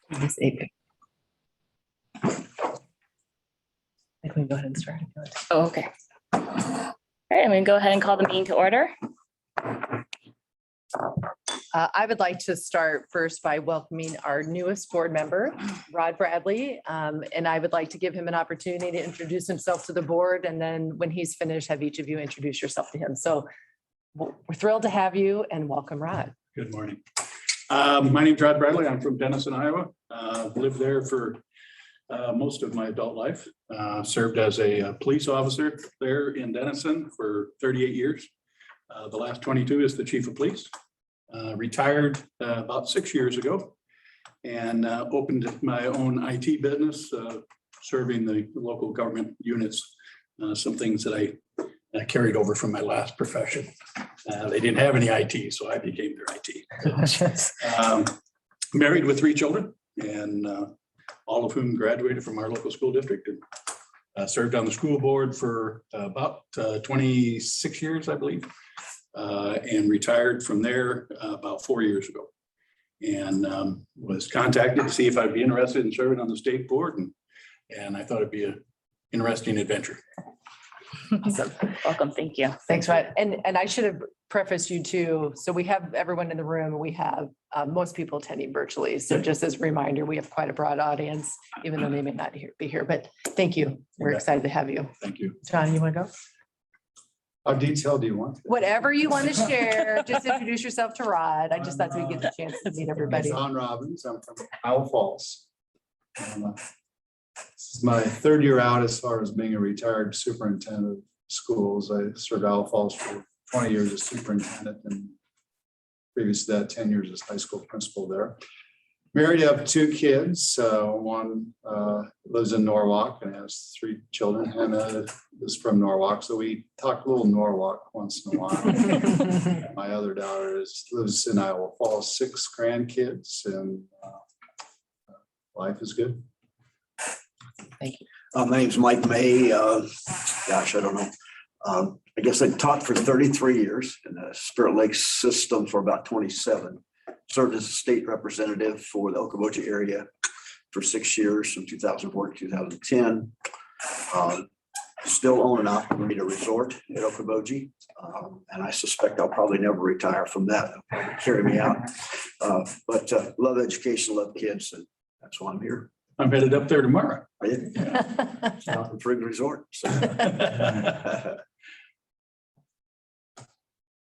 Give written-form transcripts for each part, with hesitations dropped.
It's 8. I think we can go ahead and start if you want to. Oh, okay. All right, I'm going to go ahead and call the meeting to order. I would like to start first by welcoming our newest board member, Rod Bradley. And I would like to give him an opportunity to introduce himself to the board. And then when he's finished, have each of you introduce yourself to him. So we're thrilled to have you and welcome, Rod. Good morning. My name's Rod Bradley. I'm from Denison, Iowa. Lived there for most of my adult life. Served as a police officer there in Denison for 38 years. The last 22 as the chief of police. Retired about 6 years ago and opened my own IT business, serving the local government units. Some things that I carried over from my last profession. They didn't have any IT, so I became their IT. Married with 3 children, and all of whom graduated from our local school district, and served on the school board for about 26 years, I believe, and retired from there about 4 years ago. And was contacted to see if I'd be interested in serving on the state board, and I thought it'd be an interesting adventure. Awesome. Welcome. Thank you. Thanks, Rod. And I should have prefaced you too. So we have everyone in the room. We have most people attending virtually. So just as a reminder, we have quite a broad audience, even though they may not be here. But thank you. We're excited to have you. Thank you. John, you want to go? How detailed do you want? Whatever you want to share, just introduce yourself to Rod. I just thought we get the chance to meet everybody. John Robbins. I'm from Iowa Falls. This is my 3rd year out as far as being a retired superintendent of schools. I served Iowa Falls for 20 years as superintendent, and previous to that, 10 years as high school principal there. Married, I have 2 kids. One lives in Norwalk and has 3 children. Hannah is from Norwalk, so we talk a little Norwalk once in a while. My other daughter lives in Iowa Falls, 6 grandkids, and life is good. Thank you. My name's Mike May. Gosh, I don't know. I guess I taught for 33 years in the Spirit Lake system for about 27. Served as a state representative for the Okoboji area for 6 years from 2004 to 2010. Still own and operate a resort at Okoboji. And I suspect I'll probably never retire from that. It'll probably carry me out. But love education, love kids, and that's why I'm here. I'm headed up there tomorrow. Are you? Mountain Free Resort. So.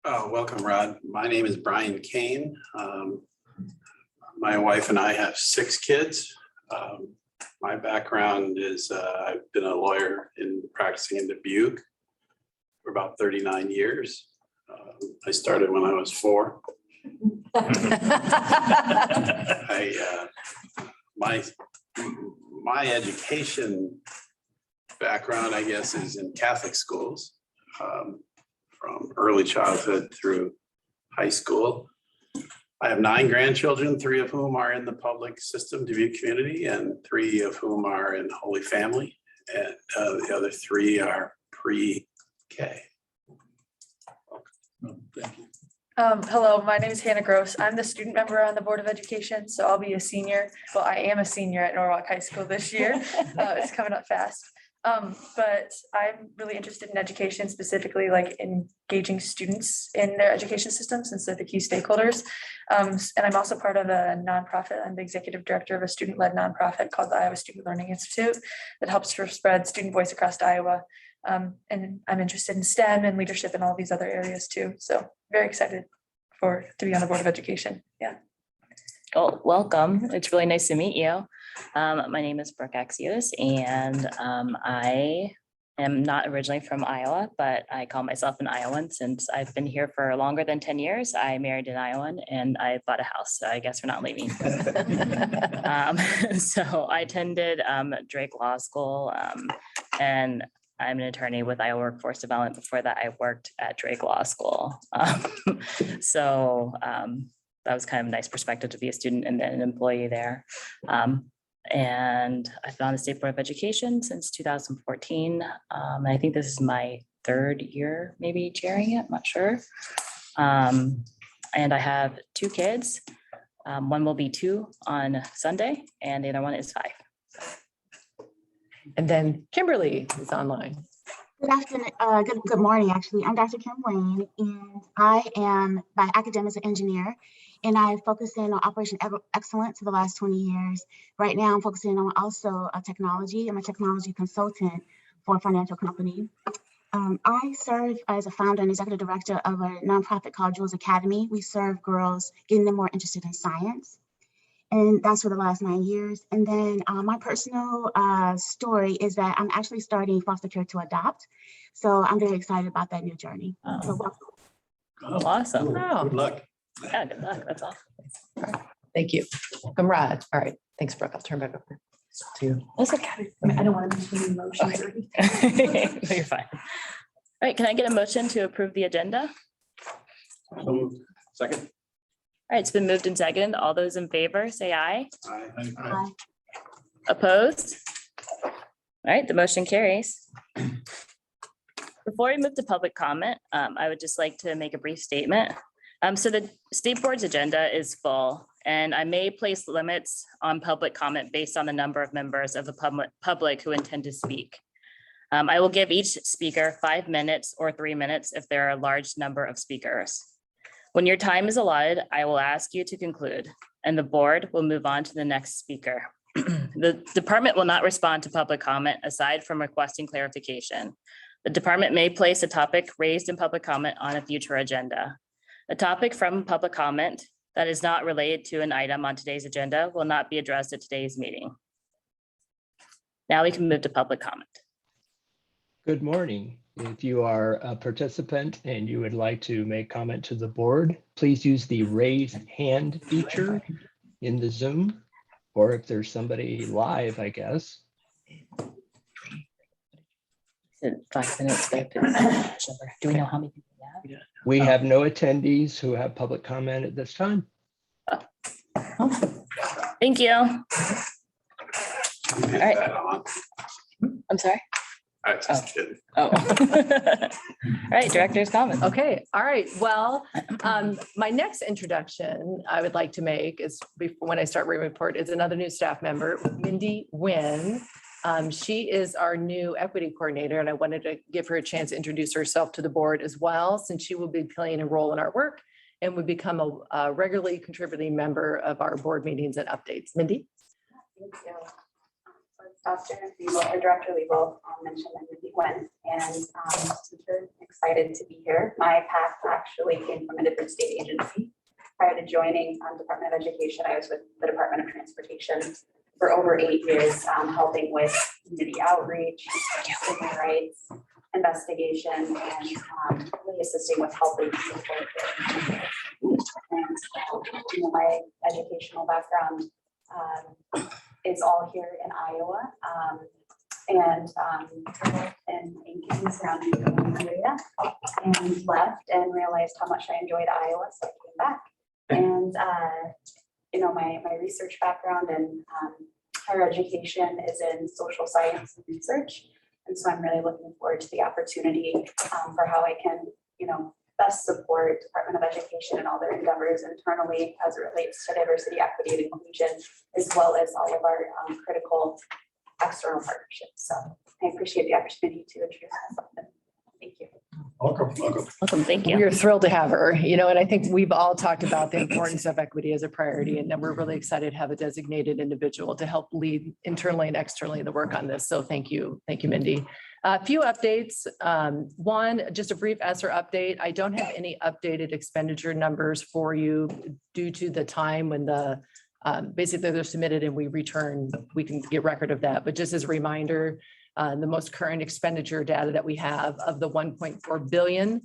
Welcome, Rod. My name is Brian Kane. My wife and I have 6 kids. My background is I've been a lawyer practicing in Dubuque for about 39 years. I started when I was 4. My education background, I guess, is in Catholic schools, from early childhood through high school. I have 9 grandchildren, 3 of whom are in the public system, Dubuque community, and 3 of whom are in Holy Family, and the other 3 are pre-K. Thank you. Hello, my name is Hannah Gross. I'm the student member on the Board of Education, so I'll be a senior. Well, I am a senior at Norwalk High School this year. It's coming up fast. But I'm really interested in education, specifically like engaging students in their education system since they're the key stakeholders. And I'm also part of a nonprofit. I'm the executive director of a student-led nonprofit called the Iowa Student Learning Institute that helps to spread student voice across Iowa. And I'm interested in STEM and leadership in all these other areas too. So very excited to be on the Board of Education. Yeah. Well, welcome. It's really nice to meet you. My name is Brooke Axios, and I am not originally from Iowa, but I call myself an Iowan since I've been here for longer than 10 years. I married an Iowan and I bought a house, so I guess we're not leaving. So I attended Drake Law School, and I'm an attorney with Iowa Workforce Development. Before that, I worked at Drake Law School. So that was kind of a nice perspective to be a student and then an employee there. And I've been on the State Board of Education since 2014. And I think this is my 3rd year, maybe chairing it, I'm not sure. And I have 2 kids. One will be 2 on Sunday and the other one is 5. And then Kimberly is online. Good afternoon, good morning, actually. I'm Dr. Kim Wayne, and I am by academics an engineer, and I focus in on operation excellence for the last 20 years. Right now, I'm focusing on also technology. I'm a technology consultant for a financial company. I serve as a founder and executive director of a nonprofit called Jules Academy. We serve girls, getting them more interested in science. And that's for the last 9 years. And then my personal story is that I'm actually starting foster care to adopt. So I'm very excited about that new journey. So welcome. Oh, Awesome. cool. Wow. Good luck. Yeah, good luck. That's awesome. Thank you. Welcome, Rod. All right. Thanks, Brooke. I'll turn back over to you. That's okay. I don't want to miss any emotions or anything. No, you're fine. All right, can I get a motion to approve the agenda? So moved. Second. All right, it's been moved and seconded. All those in favor, say aye. Bye. Opposed? All right, the motion carries. Before we move to public comment, I would just like to make a brief statement. So the state board's agenda is full, and I may place limits on public comment based on the number of members of the public who intend to speak. I will give each speaker 5 minutes or 3 minutes if there are a large number of speakers. When your time is allotted, I will ask you to conclude, and the board will move on to the next speaker. The department will not respond to public comment aside from requesting clarification. The department may place a topic raised in public comment on a future agenda. A topic from public comment that is not related to an item on today's agenda will not be addressed at today's meeting. Now we can move to public comment. Good morning. If you are a participant and you would like to make comment to the board, please use the raise hand feature in the Zoom, or if there's somebody live, I guess. Is it 5 minutes? Do we know how many people we have? We have no attendees who have public comment at this time. Thank you. All right. I'm sorry. I just kidding. Oh. All right, director's comment. Okay, all right. Well, my next introduction I would like to make is before when I start my report is another new staff member, Mindy Nguyen. She is our new equity coordinator, and I wanted to give her a chance to introduce herself to the board as well, since she will be playing a role in our work and would become a regularly contributing member of our board meetings and updates. Mindy? Thank you. Dr. Legal, or Director Legal mentioned I'm Mindy Nguyen, and super excited to be here. My path actually came from a different state agency. Prior to joining Department of Education, I was with the Department of Transportation for over 8 years, helping with community outreach, civil rights, investigation, and really assisting with helping people. And my educational background is all here in Iowa, and in surrounding area, and left and realized how much I enjoyed Iowa, so I came back. And my research background and higher education is in social science and research, and so I'm really looking forward to the opportunity for how I can, best support Department of Education and all their endeavors internally as it relates to diversity, equity, and inclusion, as well as all of our critical external partnerships. So I appreciate the opportunity to introduce myself. Thank you. Welcome. Welcome, thank you. We are thrilled to have her, and I think we've all talked about the importance of equity as a priority, and then we're really excited to have a designated individual to help lead internally and externally the work on this. So thank you, Mindy. A few updates. One, just a brief ESSER update. I don't have any updated expenditure numbers for you due to the time when basically they're submitted and we return, we can get record of that. But just as a reminder, the most current expenditure data that we have of the 1.4 billion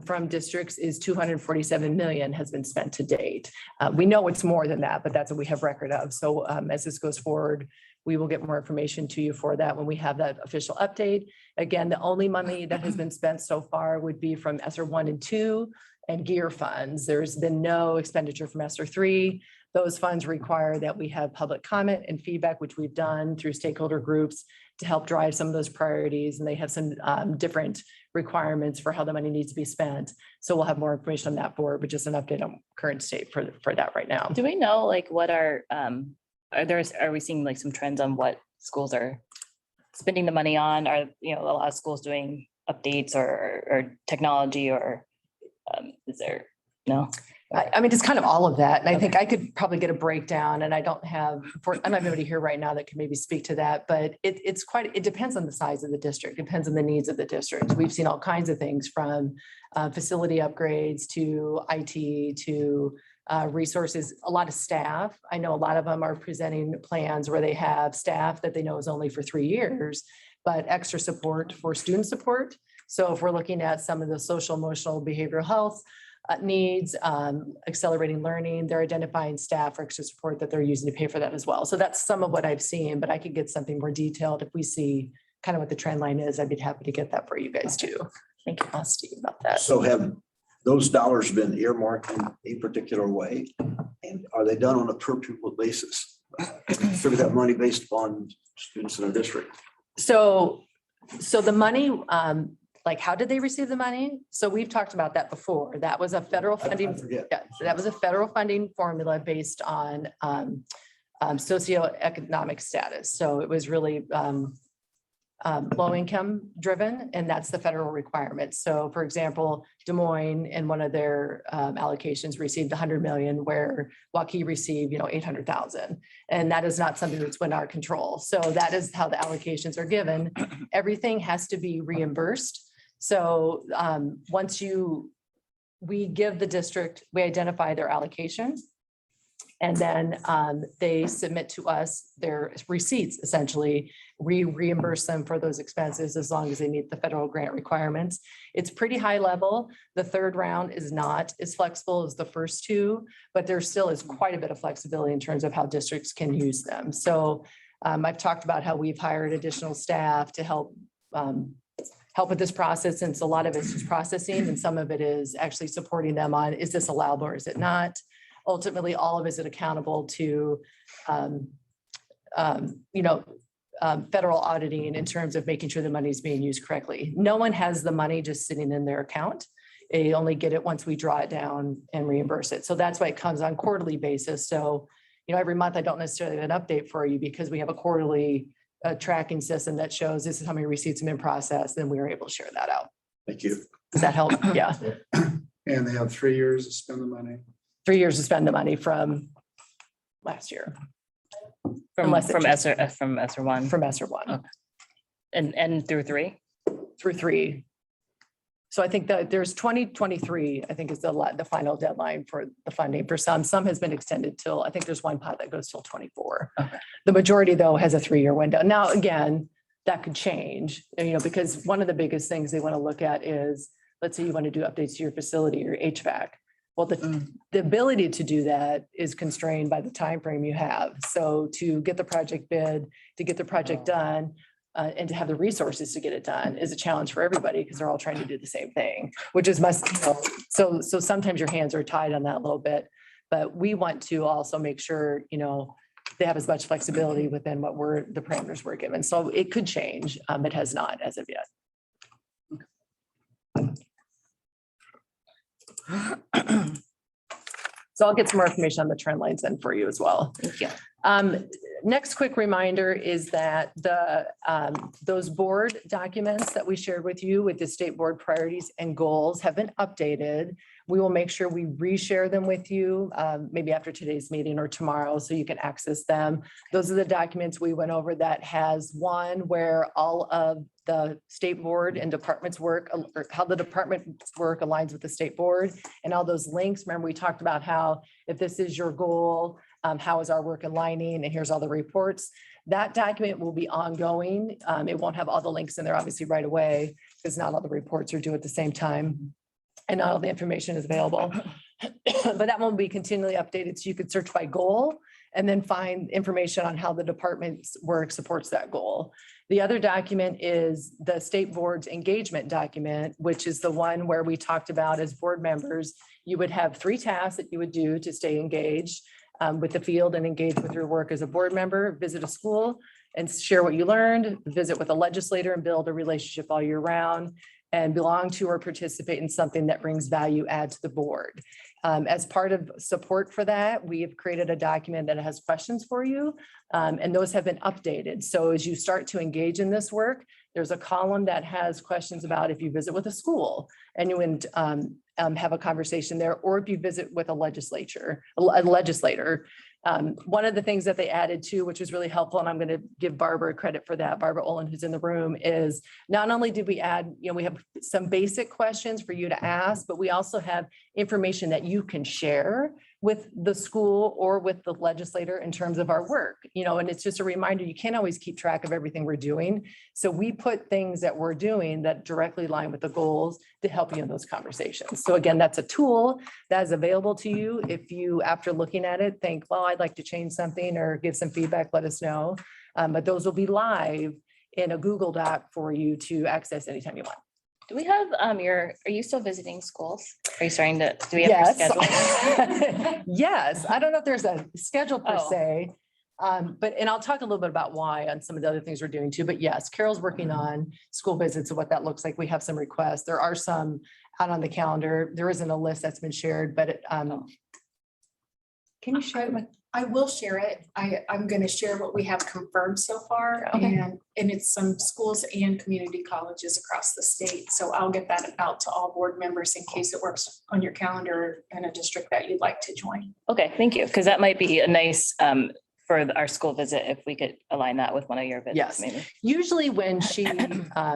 from districts is 247 million has been spent to date. We know it's more than that, but that's what we have record of. So as this goes forward, we will get more information to you for that when we have that official update. Again, the only money that has been spent so far would be from ESSER 1 and 2 and GEAR funds. There's been no expenditure from ESSER 3. Those funds require that we have public comment and feedback, which we've done through stakeholder groups to help drive some of those priorities. And they have some different requirements for how the money needs to be spent. So we'll have more information on that board, but just an update on current state for that right now. Do we know like what are we seeing like some trends on what schools are spending the money on? Are, you know, a lot of schools doing updates or technology, or is there, no? I mean, it's kind of all of that. And I think I could probably get a breakdown, and I don't have anybody here right now that can maybe speak to that, but it depends on the size of the district, depends on the needs of the district. We've seen all kinds of things from facility upgrades to IT to resources, a lot of staff. I know a lot of them are presenting plans where they have staff that they know is only for 3 years, but extra support for student support. So if we're looking at some of the social, emotional, behavioral health needs, accelerating learning, they're identifying staff for extra support that they're using to pay for that as well. So that's some of what I've seen, but I could get something more detailed if we see kind of what the trend line is. I'd be happy to get that for you guys too. Thank you, Steve, about that. So have those dollars been earmarked in a particular way? And are they done on a per pupil basis? Distribute that money based upon students in our district? So the money, like, how did they receive the money? So we've talked about that before. That was a federal funding. I forget. Yeah, so that was a federal funding formula based on socioeconomic status. So it was really low income driven, and that's the federal requirement. So for example, Des Moines in one of their allocations received 100 million, where Waukee received, 800,000. And that is not something that's within our control. So that is how the allocations are given. Everything has to be reimbursed. So we give the district, we identify their allocations, and then they submit to us their receipts. Essentially, we reimburse them for those expenses as long as they meet the federal grant requirements. It's pretty high level. The third round is not as flexible as the first two, but there still is quite a bit of flexibility in terms of how districts can use them. So I've talked about how we've hired additional staff to help with this process, since a lot of it's just processing and some of it is actually supporting them on, is this allowable or is it not? Ultimately, all of it is accountable to, federal auditing in terms of making sure the money is being used correctly. No one has the money just sitting in their account. They only get it once we draw it down and reimburse it. So that's why it comes on quarterly basis. So, every month I don't necessarily have an update for you because we have a quarterly tracking system that shows this is how many receipts have been processed, and we are able to share that out. Thank you. Does that help? Yeah. And they have 3 years to spend the money. 3 years to spend the money from last year. From Unless it ESSER 1 From ESSER 1 Okay. and through 3. through 3. So I think that there's 2023, I think is the final deadline for the funding for some. Some has been extended till, I think there's one pot that goes till 24. Okay. The majority though has a 3-year window. Now, again, that could change, because one of the biggest things they want to look at is, let's say you want to do updates to your facility or HVAC. Well, the ability to do that is constrained by the time frame you have. So to get the project bid, to get the project done, and to have the resources to get it done is a challenge for everybody because they're all trying to do the same thing, which is so sometimes your hands are tied on that a little bit. But we want to also make sure, they have as much flexibility within the parameters we're given. So it could change. It has not as of yet. So I'll get some more information on the trend lines then for you as well. Thank you. Next quick reminder is that those board documents that we shared with you with the state board priorities and goals have been updated. We will make sure we reshare them with you maybe after today's meeting or tomorrow so you can access them. Those are the documents we went over that has one where all of the state board and departments work, or how the department's work aligns with the state board, and all those links. Remember, we talked about how if this is your goal, how is our work aligning, and here's all the reports. That document will be ongoing. It won't have all the links in there obviously right away because not all the reports are due at the same time and not all the information is available. But that one will be continually updated so you could search by goal and then find information on how the department's work supports that goal. The other document is the state board's engagement document, which is the one where we talked about as board members, you would have 3 tasks that you would do to stay engaged. with the field and engage with your work as a board member, visit a school and share what you learned, visit with a legislator and build a relationship all year round, and belong to or participate in something that brings value add to the board. As part of support for that, we have created a document that has questions for you, and those have been updated. So as you start to engage in this work, there's a column that has questions about if you visit with a school and you would have a conversation there, or if you visit with a legislator. One of the things that they added too, which was really helpful, and I'm going to give Barbara credit for that, Barbara Olin, who's in the room, is not only did we add, we have some basic questions for you to ask, but we also have information that you can share with the school or with the legislator in terms of our work, and it's just a reminder, you can't always keep track of everything we're doing. So we put things that we're doing that directly align with the goals to help you in those conversations. So again, that's a tool that is available to you. If you, after looking at it, think, well, I'd like to change something or give some feedback, let us know. But those will be live in a Google Doc for you to access anytime you want. Do we have are you still visiting schools? Are you starting to, do we have your schedule? Yes. Yes. I don't know if there's a schedule per Oh. se. And I'll talk a little bit about why on some of the other things we're doing too. But yes, Carol's working on school visits and what that looks like. We have some requests. There are some out on the calendar. There isn't a list that's been shared, but can you share it with? I will share it. I'm going to share what we have confirmed so far. Okay. And it's some schools and community colleges across the state. So I'll get that out to all board members in case it works on your calendar in a district that you'd like to join. Okay, thank you. Because that might be a nice for our school visit, if we could align that with one of your visits, Yes. maybe. Usually when she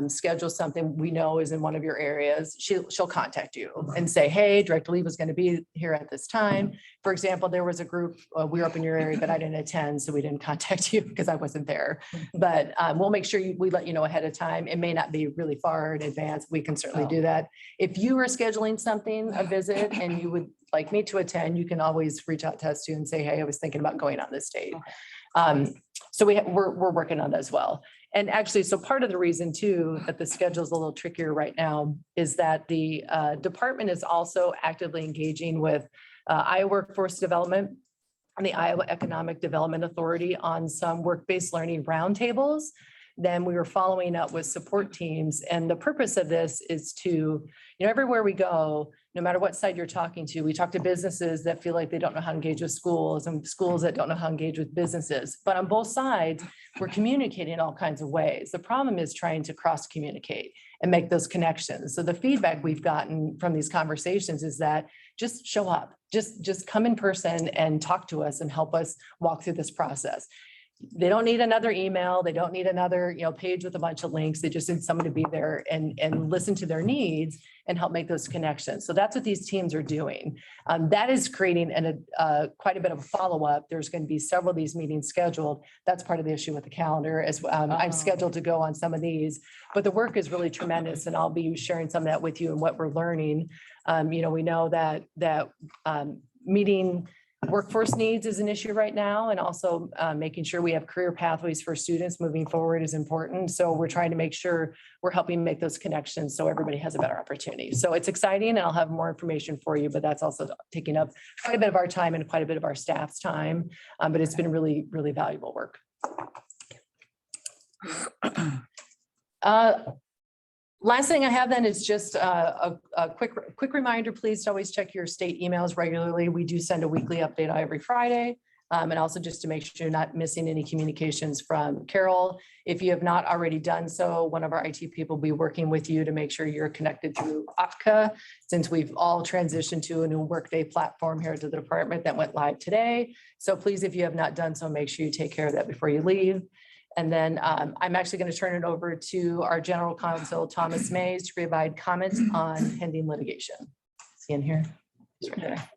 schedules something we know is in one of your areas, she'll contact you and say, hey, Director Lee was going to be here at this time. For example, there was a group, we were up in your area, but I didn't attend, so we didn't contact you because I wasn't there. But we'll make sure we let you know ahead of time. It may not be really far in advance. We can certainly do that. If you are scheduling something, a visit, and you would like me to attend, you can always reach out to us too and say, hey, I was thinking about going on this date. So we're working on that as well. And actually, so part of the reason too, that the schedule is a little trickier right now is that the department is also actively engaging with Iowa Workforce Development and the Iowa Economic Development Authority on some work-based learning roundtables. Then we were following up with support teams. And the purpose of this is to, everywhere we go, no matter what side you're talking to, we talk to businesses that feel like they don't know how to engage with schools and schools that don't know how to engage with businesses. But on both sides, we're communicating in all kinds of ways. The problem is trying to cross-communicate and make those connections. So the feedback we've gotten from these conversations is that just show up, just come in person and talk to us and help us walk through this process. They don't need another email. They don't need another, page with a bunch of links. They just need someone to be there and listen to their needs and help make those connections. So that's what these teams are doing. That is creating quite a bit of a follow-up. There's going to be several of these meetings scheduled. That's part of the issue with the calendar as I'm scheduled to go on some of these, but the work is really tremendous and I'll be sharing some of that with you and what we're learning. We know that meeting workforce needs is an issue right now, and also making sure we have career pathways for students moving forward is important. So we're trying to make sure we're helping make those connections so everybody has a better opportunity. So it's exciting and I'll have more information for you, but that's also taking up quite a bit of our time and quite a bit of our staff's time. But it's been really, really valuable work. Last thing I have then is just a quick reminder, please to always check your state emails regularly. We do send a weekly update every Friday. And also just to make sure you're not missing any communications from Carol. If you have not already done so, one of our IT people will be working with you to make sure you're connected through Opka, since we've all transitioned to a new Workday platform here to the department that went live today. So please, if you have not done so, make sure you take care of that before you leave. And then I'm actually going to turn it over to our general counsel, Thomas Mays, to provide comments on pending litigation. Is he in here? He's right there.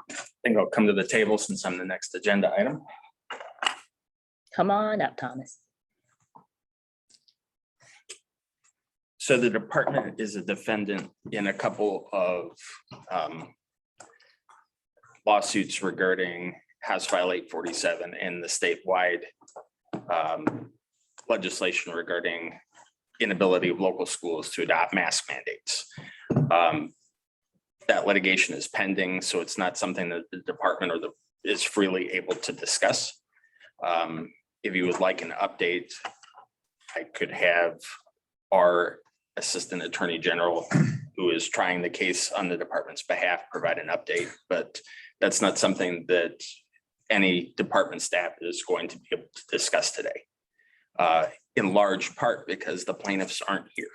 I think I'll come to the table since I'm the next agenda item. Come on up, Thomas. So the department is a defendant in a couple of lawsuits regarding House File 847 and the statewide legislation regarding inability of local schools to adopt mask mandates. that litigation is pending, so it's not something that the department or is freely able to discuss. If you would like an update, I could have our Assistant Attorney General, who is trying the case on the department's behalf, provide an update, but that's not something that any department staff is going to be able to discuss today. In large part because the plaintiffs aren't here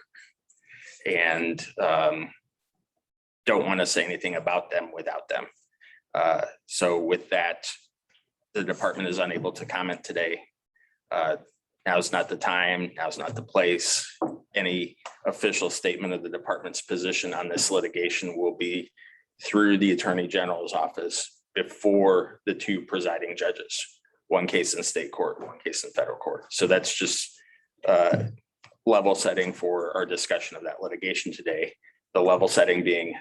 and don't want to say anything about them without them. So with that, the department is unable to comment today. Now's not the time, now's not the place. Any official statement of the department's position on this litigation will be through the Attorney General's office before the two presiding judges, one case in state court, one case in federal court. So that's just level setting for our discussion of that litigation today. The level setting being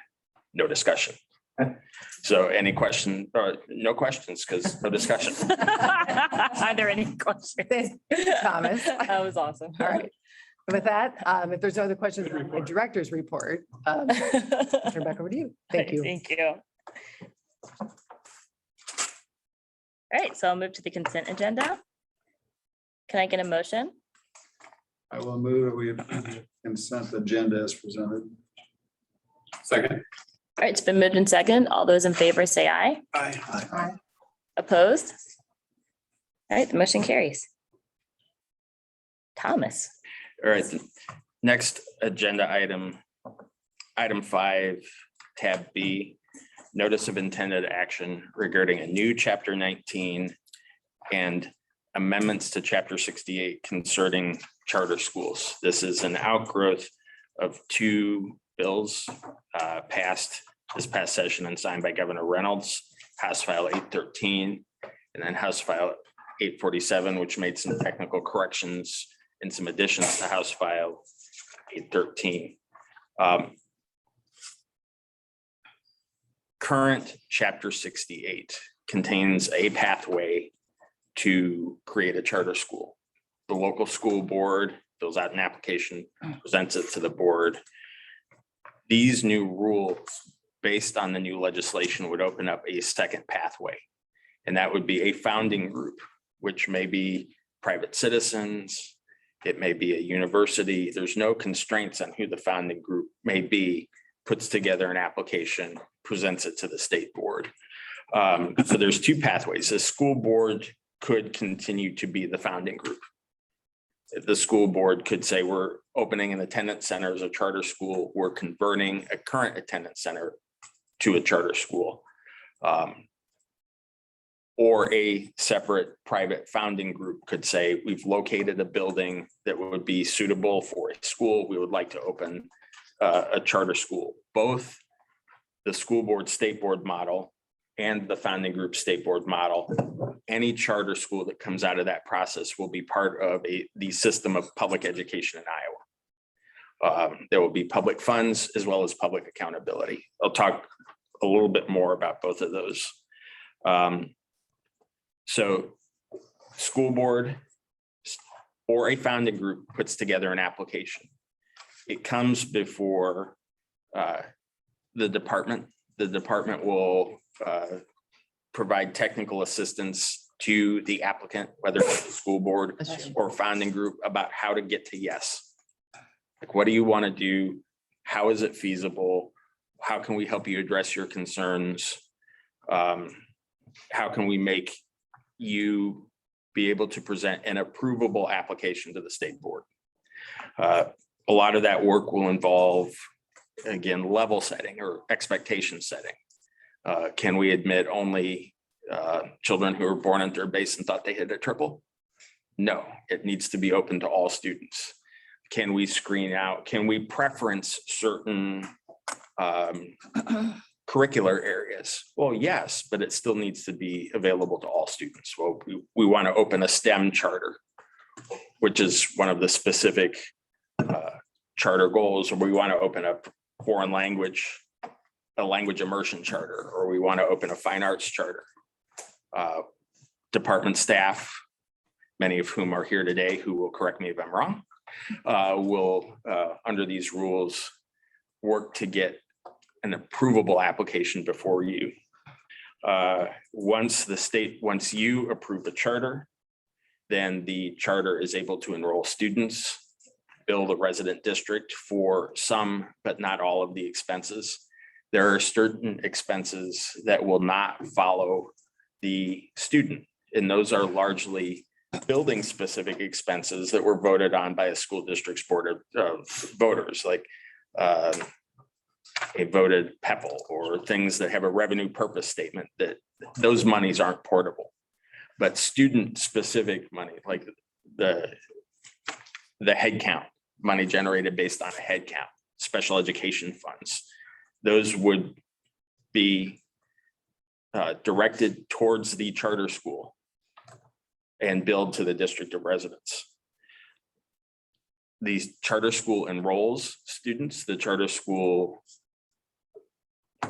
no discussion. So any question, or no questions, because no discussion. Are there any questions? Thomas. That was awesome. All right. With that, if there's no other questions on the director's report, turn back over to you. Thank you. Thank you. All right, so I'll move to the consent agenda. Can I get a motion? I will move that we approve the consent agenda as presented. Second. All right, it's been moved in second. All those in favor say aye. Aye. Opposed? All right, the motion carries. Thomas. All right, the next agenda item 5, tab B, notice of intended action regarding a new chapter 19 and amendments to chapter 68 concerning charter schools. This is an outgrowth of 2 bills passed this past session and signed by Governor Reynolds, House File 813, and then House File 847, which made some technical corrections and some additions to House File 813. Current chapter 68 contains a pathway to create a charter school. The local school board fills out an application, presents it to the board. These new rules, based on the new legislation, would open up a second pathway. And that would be a founding group, which may be private citizens, it may be a university. There's no constraints on who the founding group may be, puts together an application, presents it to the state board. So there's 2 pathways. The school board could continue to be the founding group. The school board could say, we're opening an attendance center as a charter school. We're converting a current attendance center to a charter school. Or a separate private founding group could say, we've located a building that would be suitable for a school. We would like to open a charter school. Both the school board, state board model and the founding group state board model, any charter school that comes out of that process will be part of the system of public education in Iowa. There will be public funds as well as public accountability. I'll talk a little bit more about both of those. So school board or a founding group puts together an application. It comes before the department. The department will provide technical assistance to the applicant, whether it's the school board or founding group, about how to get to yes. Like, what do you want to do? How is it feasible? How can we help you address your concerns? How can we make you be able to present an approvable application to the state board? A lot of that work will involve, again, level setting or expectation setting. Can we admit only children who were born on third base and thought they hit a triple? No, it needs to be open to all students. Can we screen out? Can we preference certain curricular areas? Well, yes, but it still needs to be available to all students. Well, we want to open a STEM charter, which is one of the specific charter goals, or we want to open up foreign language, a language immersion charter, or we want to open a fine arts charter. Department staff, many of whom are here today, who will correct me if I'm wrong, will, under these rules, work to get an approvable application before you. Once you approve a charter, then the charter is able to enroll students, build a resident district for some, but not all of the expenses. There are certain expenses that will not follow the student, and those are largely building specific expenses that were voted on by a school district's board of voters, like a voted PEPAL or things that have a revenue purpose statement, that those monies aren't portable. But student specific money, like the head count, money generated based on a head count, special education funds, those would be directed towards the charter school and billed to the district of residence. The charter school enrolls students, the charter school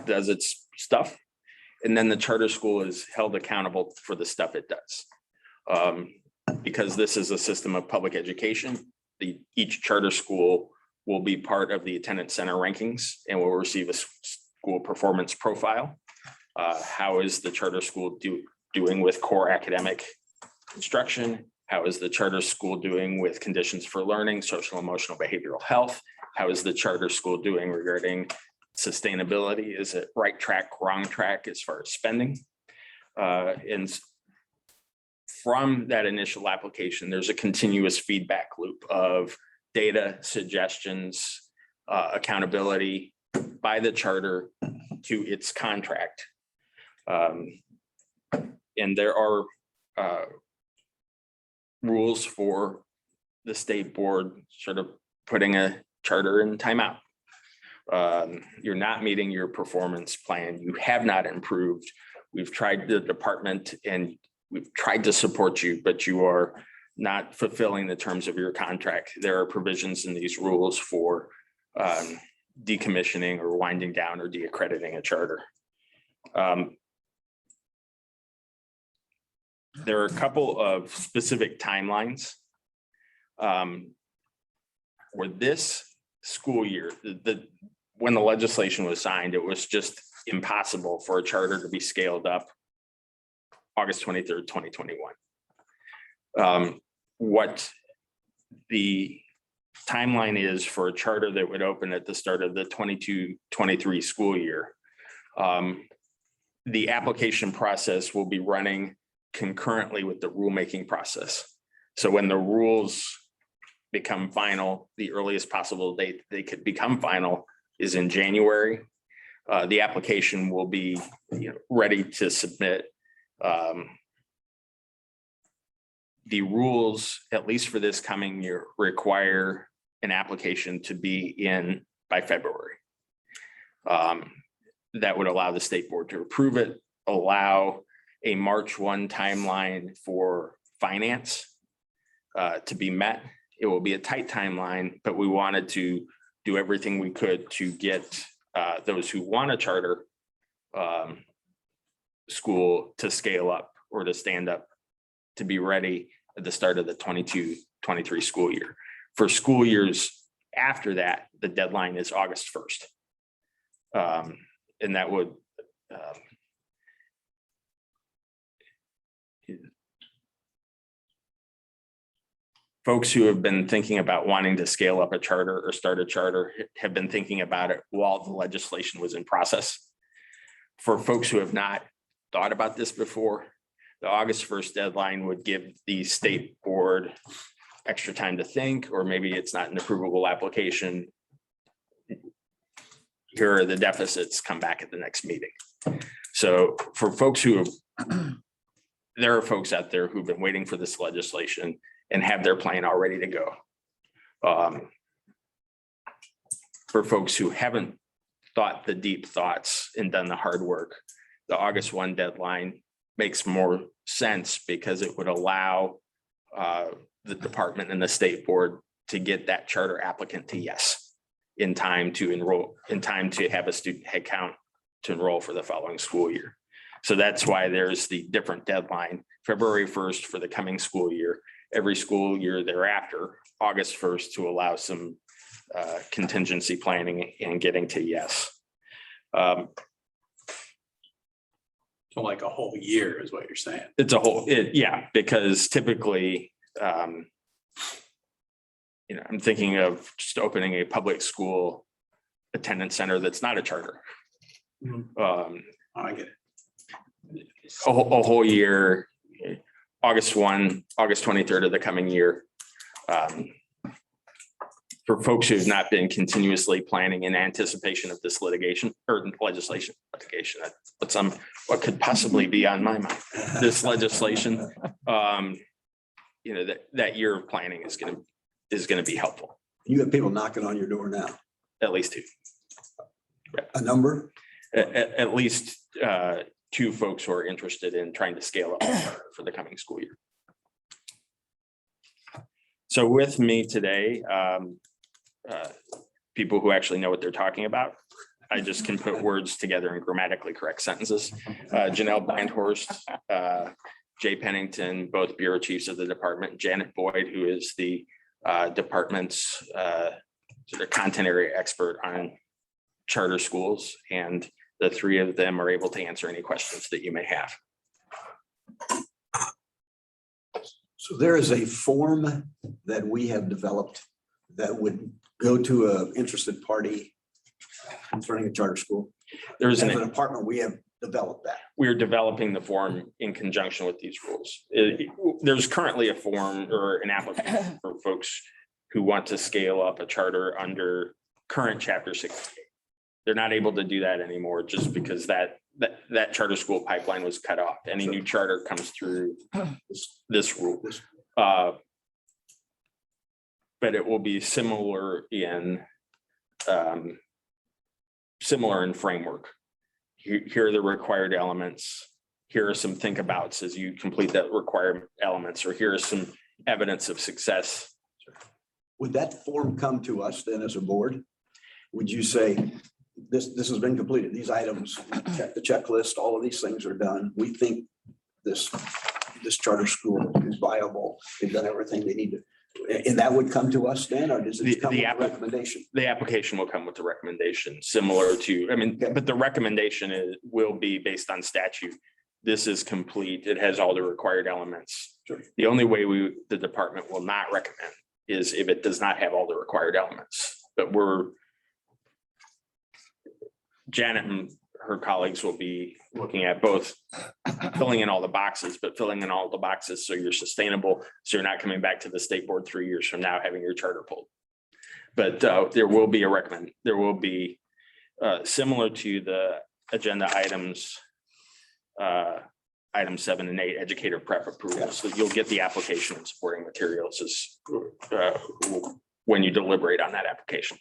does its stuff, and then the charter school is held accountable for the stuff it does. Because this is a system of public education, each charter school will be part of the attendance center rankings and will receive a school performance profile. How is the charter school doing with core academic instruction? How is the charter school doing with conditions for learning, social, emotional, behavioral health? How is the charter school doing regarding sustainability? Is it right track, wrong track as far as spending? And from that initial application, there's a continuous feedback loop of data, suggestions, accountability by the charter to its contract. And there are rules for the state board sort of putting a charter in timeout. You're not meeting your performance plan. You have not improved. We've tried the department and we've tried to support you, but you are not fulfilling the terms of your contract. There are provisions in these rules for decommissioning or winding down or de-accrediting a charter. There are a couple of specific timelines. For this school year, when the legislation was signed, it was just impossible for a charter to be scaled up August 23rd, 2021. What the timeline is for a charter that would open at the start of the 22-23 school year, the application process will be running concurrently with the rulemaking process. So when the rules become final, the earliest possible date they could become final is in January. The application will be ready to submit. The rules, at least for this coming year, require an application to be in by February. That would allow the state board to approve it, allow a March 1 timeline for finance to be met. It will be a tight timeline, but we wanted to do everything we could to get those who want a charter school to scale up or to stand up to be ready at the start of the 22-23 school year. For school years after that, the deadline is August 1st. And that would folks who have been thinking about wanting to scale up a charter or start a charter have been thinking about it while the legislation was in process. For folks who have not thought about this before, the August 1st deadline would give the state board extra time to think, or maybe it's not an approvable application. Here are the deficits, come back at the next meeting. So for folks who have, there are folks out there who've been waiting for this legislation and have their plan all ready to go. For folks who haven't thought the deep thoughts and done the hard work, the August 1 deadline makes more sense because it would allow the department and the state board to get that charter applicant to yes in time to enroll, in time to have a student head count to enroll for the following school year. So that's why there's the different deadline, February 1st for the coming school year, every school year thereafter, August 1st to allow some contingency planning and getting to yes. So like a whole year is what you're saying. It's a whole, yeah, because typically, I'm thinking of just opening a public school attendance center that's not a charter. I get it. A whole year, August 1, August 23rd of the coming year. For folks who've not been continuously planning in anticipation of this litigation or litigation, what could possibly be on my mind, this legislation, that year of planning is going to be helpful. You have people knocking on your door now. At least two. A number? At least two folks who are interested in trying to scale up for the coming school year. So with me today, people who actually know what they're talking about. I just can put words together in grammatically correct sentences. Janelle Blandhorst, Jay Pennington, both bureau chiefs of the department, Janet Boyd, who is the department's sort of content area expert on charter schools, and the three of them are able to answer any questions that you may have. So there is a form that we have developed that would go to an interested party concerning a charter school. There's As an department, we have developed that. We're developing the form in conjunction with these rules. There's currently a form or an application for folks who want to scale up a charter under current chapter 68. They're not able to do that anymore just because that charter school pipeline was cut off. Any new charter comes through this rule. But it will be similar in framework. Here are the required elements. Here are some think abouts as you complete that required elements, or here is some evidence of success. Would that form come to us then as a board? Would you say, this has been completed, these items, check the checklist, all of these things are done. We think this charter school is viable. They've done everything they need to. And that would come to us then, or does it come with a recommendation? The application will come with the recommendation similar to, but the recommendation will be based on statute. This is complete. It has all the required elements. Sure. The only way the department will not recommend is if it does not have all the required elements. But Janet and her colleagues will be looking at both filling in all the boxes, but filling in all the boxes so you're sustainable, so you're not coming back to the state board 3 years from now having your charter pulled. But there will be similar to the agenda items, items 7 and 8, educator prep approval. So you'll get the application and supporting materials when you deliberate on that application.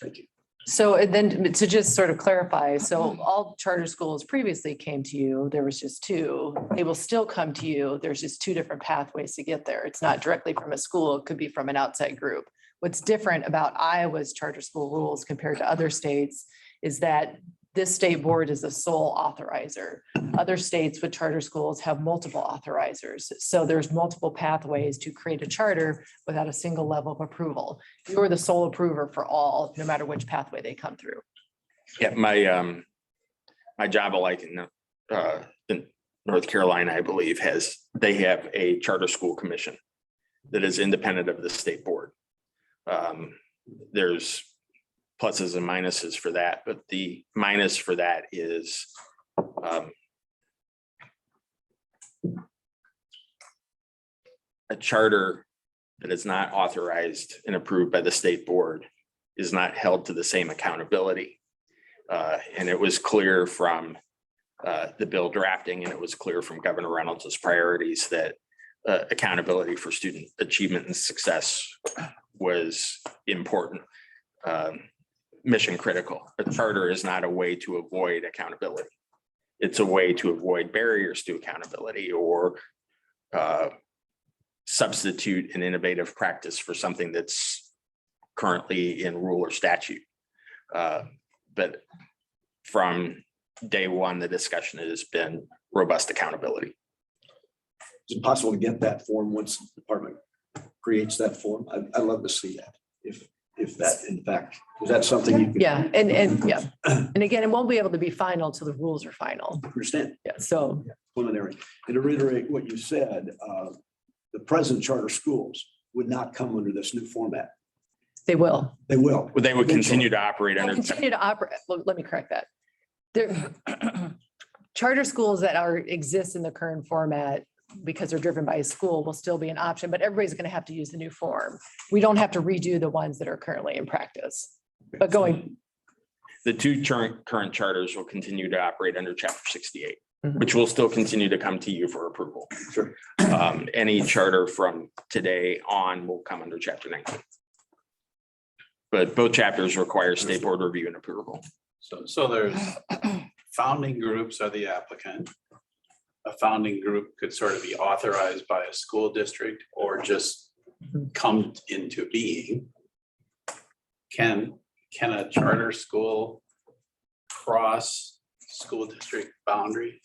Thank you. So then to just sort of clarify, so all charter schools previously came to you, there was just two. They will still come to you. There's just two different pathways to get there. It's not directly from a school. It could be from an outside group. What's different about Iowa's charter school rules compared to other states is that this state board is a sole authorizer. Other states with charter schools have multiple authorizers. So there's multiple pathways to create a charter without a single level of approval. You're the sole approver for all, no matter which pathway they come through. Yeah, my job, like in North Carolina, I believe, they have a charter school commission that is independent of the state board. There's pluses and minuses for that, but the minus for that is a charter that is not authorized and approved by the state board is not held to the same accountability. And it was clear from the bill drafting, and it was clear from Governor Reynolds' priorities that accountability for student achievement and success was important. Mission critical. A charter is not a way to avoid accountability. It's a way to avoid barriers to accountability or substitute an innovative practice for something that's currently in rule or statute. But from day one, the discussion has been robust accountability. Is it possible to get that form once the department creates that form? I'd love to see that. If if that, in fact, is that something you Yeah, and yeah, and again, it won't be able to be final till the rules are final. understand? Yeah, so Preliminary. And to reiterate what you said, the present charter schools would not come under this new format. they will. They will. They would continue to operate They'll under. continue to operate. Let me correct that. There, charter schools that exist in the current format, because they're driven by a school, will still be an option, but everybody's going to have to use the new form. We don't have to redo the ones that are currently in practice. But going, The two current charters will continue to operate under chapter 68, Mhm. which will still continue to come to you for approval. Sure. Any charter from today on will come under chapter 19. But both chapters require state board review and approval. So there's founding groups are the applicant. A founding group could sort of be authorized by a school district or just come into being. Can a charter school cross school district boundary?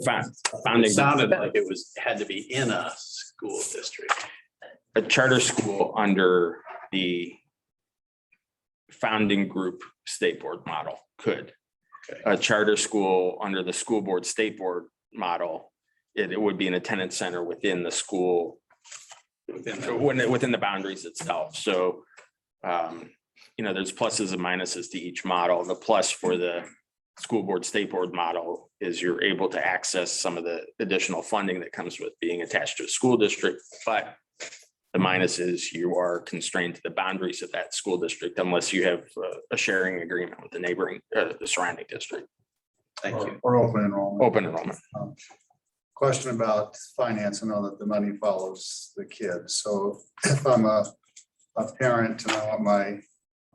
Founding, It sounded like it had to be in a school district. a charter school under the founding group state board model could. Okay. A charter school under the school board state board model, it would be an attendance center within the school, within the boundaries itself. So, there's pluses and minuses to each model. The plus for the school board state board model is you're able to access some of the additional funding that comes with being attached to a school district, but the minus is you are constrained to the boundaries of that school district unless you have a sharing agreement with the neighboring, the surrounding district. Thank you. Or open enrollment. Open enrollment. Question about finance. I know that the money follows the kids. So if I'm a parent and I want my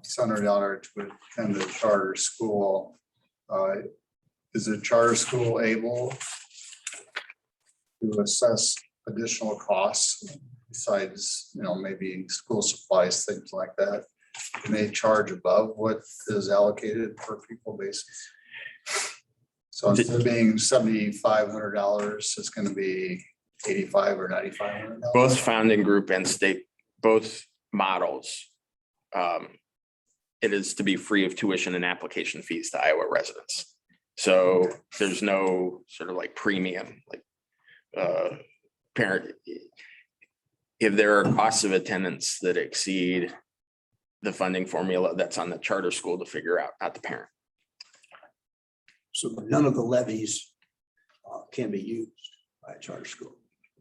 son or daughter to attend a charter school, is a charter school able to assess additional costs besides, maybe school supplies, things like that? Can they charge above what is allocated per pupil basis? So instead of being $7,500, it's going to be $8,500 or $9,500. Both founding group and state, both models. It is to be free of tuition and application fees to Iowa residents. So there's no sort of like premium, like parent. If there are costs of attendance that exceed the funding formula that's on the charter school to figure out, not the parent. So none of the levies can be used by a charter school,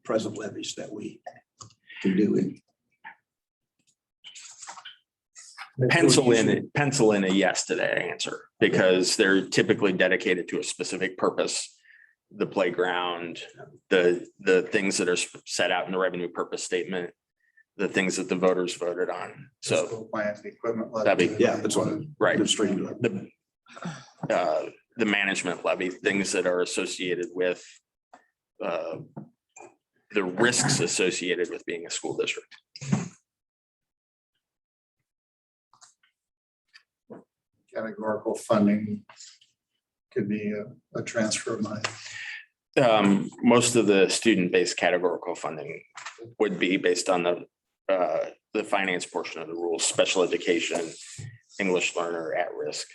present levies that we can do in. Pencil in a yes to that answer, because they're typically dedicated to a specific purpose. The playground, the things that are set out in the revenue purpose statement, the things that the voters voted on. So School plans, the equipment. that'd be, Yeah, that's what I'm right. administrating. The management levy, things that are associated with the risks associated with being a school district. Categorical funding could be a transfer of money. Most of the student-based categorical funding would be based on the finance portion of the rules, special education, English learner at risk.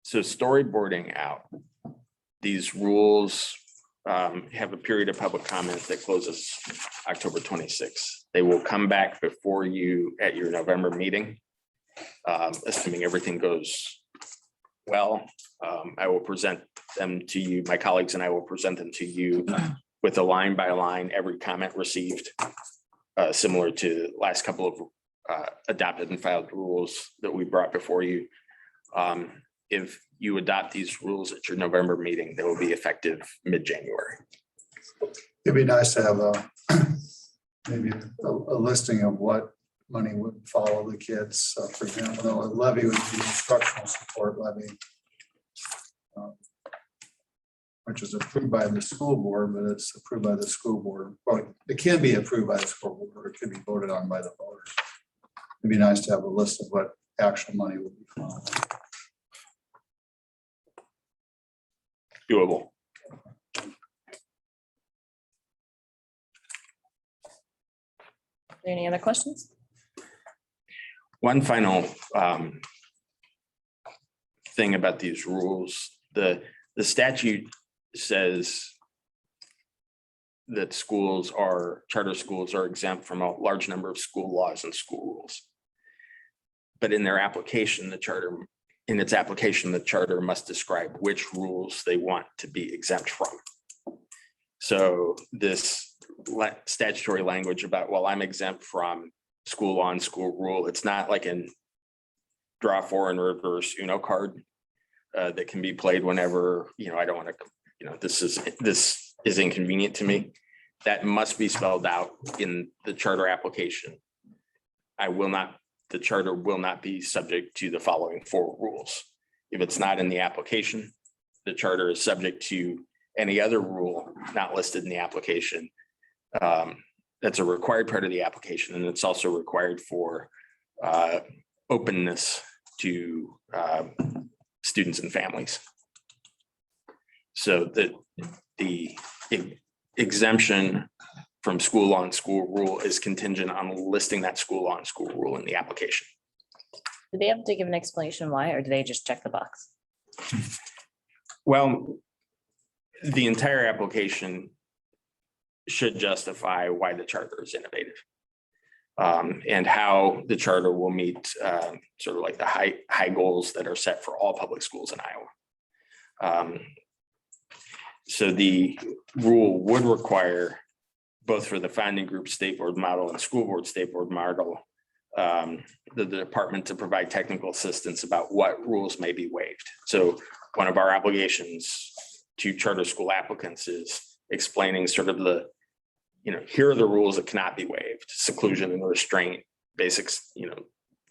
So storyboarding out, these rules have a period of public comment that closes October 26th. They will come back before you at your November meeting. Assuming everything goes well, I will present them to you. My colleagues and I will present them to you with a line by line, every comment received, similar to last couple of adopted and filed rules that we brought before you. If you adopt these rules at your November meeting, they will be effective mid-January. It'd be nice to have maybe a listing of what money would follow the kids. So for example, a levy would be instructional support levy, which is approved by the school board, but it's approved by the school board. Well, it can be approved by the school board, or it could be voted on by the voters. It'd be nice to have a list of what actual money would be followed. Doable. Any other questions? One final thing about these rules, the statute says that charter schools are exempt from a large number of school laws and school rules. But in their application, the charter must describe which rules they want to be exempt from. So this statutory language about, well, I'm exempt from school law and school rule, it's not like an draw four and reverse card that can be played whenever, I don't want to, this is inconvenient to me. That must be spelled out in the charter application. The charter will not be subject to the following 4 rules. If it's not in the application, the charter is subject to any other rule not listed in the application. That's a required part of the application, and it's also required for openness to students and families. So the exemption from school law and school rule is contingent on listing that school law and school rule in the application. Do they have to give an explanation why, or do they just check the box? Well, the entire application should justify why the charter is innovative, and how the charter will meet sort of like the high goals that are set for all public schools in Iowa. So the rule would require, both for the founding group state board model and school board state board model, the department to provide technical assistance about what rules may be waived. So one of our obligations to charter school applicants is explaining sort of here are the rules that cannot be waived: seclusion and restraint, basics,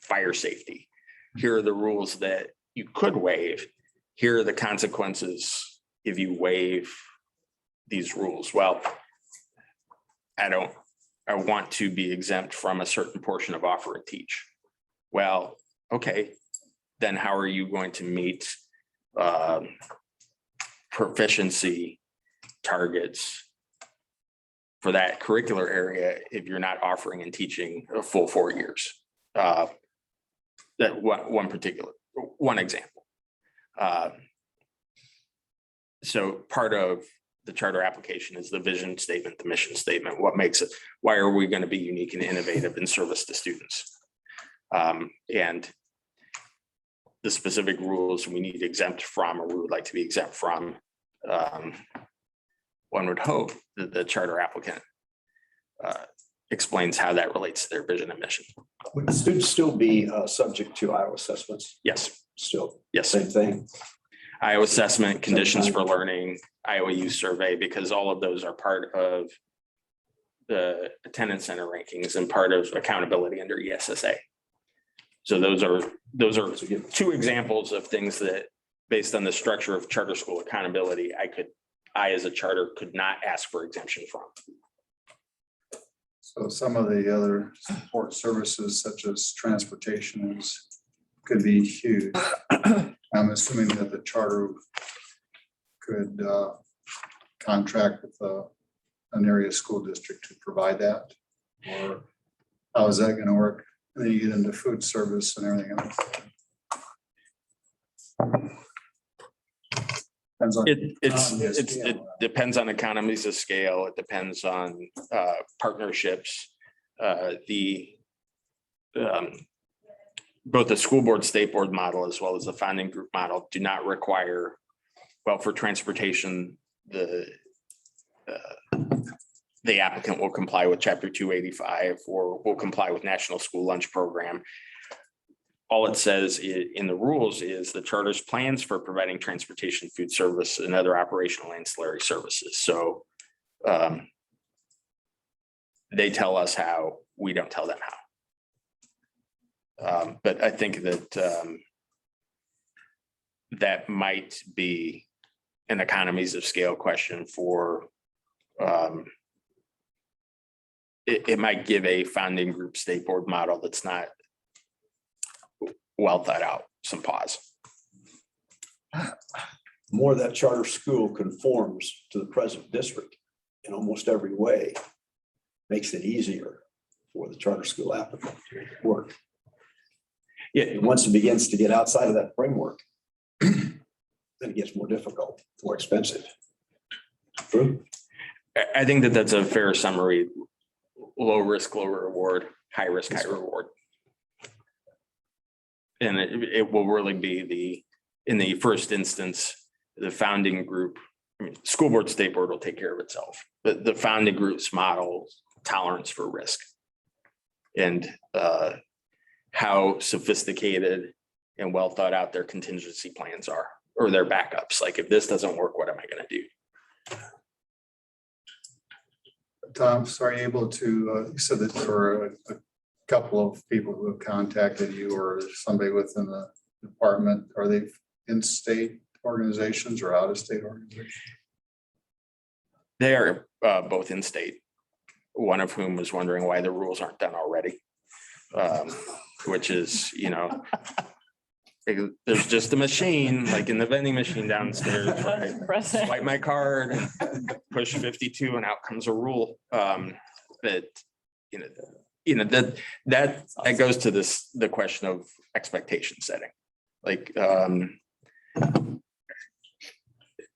fire safety. Here are the rules that you could waive. Here are the consequences if you waive these rules. Well, I want to be exempt from a certain portion of offer and teach. Well, okay, then how are you going to meet proficiency targets for that curricular area if you're not offering and teaching a full 4 years? That one example. So part of the charter application is the vision statement, the mission statement. What makes it? Why are we going to be unique and innovative in service to students? And the specific rules we need exempt from, or we would like to be exempt from. One would hope that the charter applicant explains how that relates to their vision and mission. Would students still be subject to Iowa assessments? Yes. Still, Yes. same thing. Iowa assessment, conditions for learning, Iowa youth survey, because all of those are part of the attendance center rankings and part of accountability under ESSA. So those are 2 examples of things that, based on the structure of charter school accountability, I as a charter could not ask for exemption from. So some of the other support services such as transportation could be huge. I'm assuming that the charter could contract with an area school district to provide that, or how is that going to work? And then you get into food service and everything else. Depends on It depends on economies of scale. It depends on partnerships. Both the school board, state board model, as well as the founding group model, do not require, well, for transportation, the applicant will comply with Chapter 285 or will comply with National School Lunch Program. All it says in the rules is the charter's plans for providing transportation, food service, and other operational ancillary services. So they tell us how, we don't tell them how. But I think that that might be an economies of scale question for, it might give a founding group state board model that's not well thought out some pause. More that charter school conforms to the present district in almost every way, makes it easier for the charter school applicant to work. Yeah, And once it begins to get outside of that framework, then it gets more difficult, more expensive. True. I think that that's a fair summary. Low risk, low reward, high risk, high reward. And it will really be in the first instance, the founding group, I mean, school board, state board will take care of itself. But the founding group's model tolerance for risk. And how sophisticated and well thought out their contingency plans are, or their backups. Like if this doesn't work, what am I going to do? Tom, so are you able to, you said that there were a couple of people who have contacted you or somebody within the department. Are they in-state organizations or out-of-state organizations? They are both in state, one of whom was wondering why the rules aren't done already. Which is, you know, there's just a machine, like in the vending machine downstairs, right? Swipe my card, push 52 and out comes a rule. But, that goes to the question of expectation setting. Like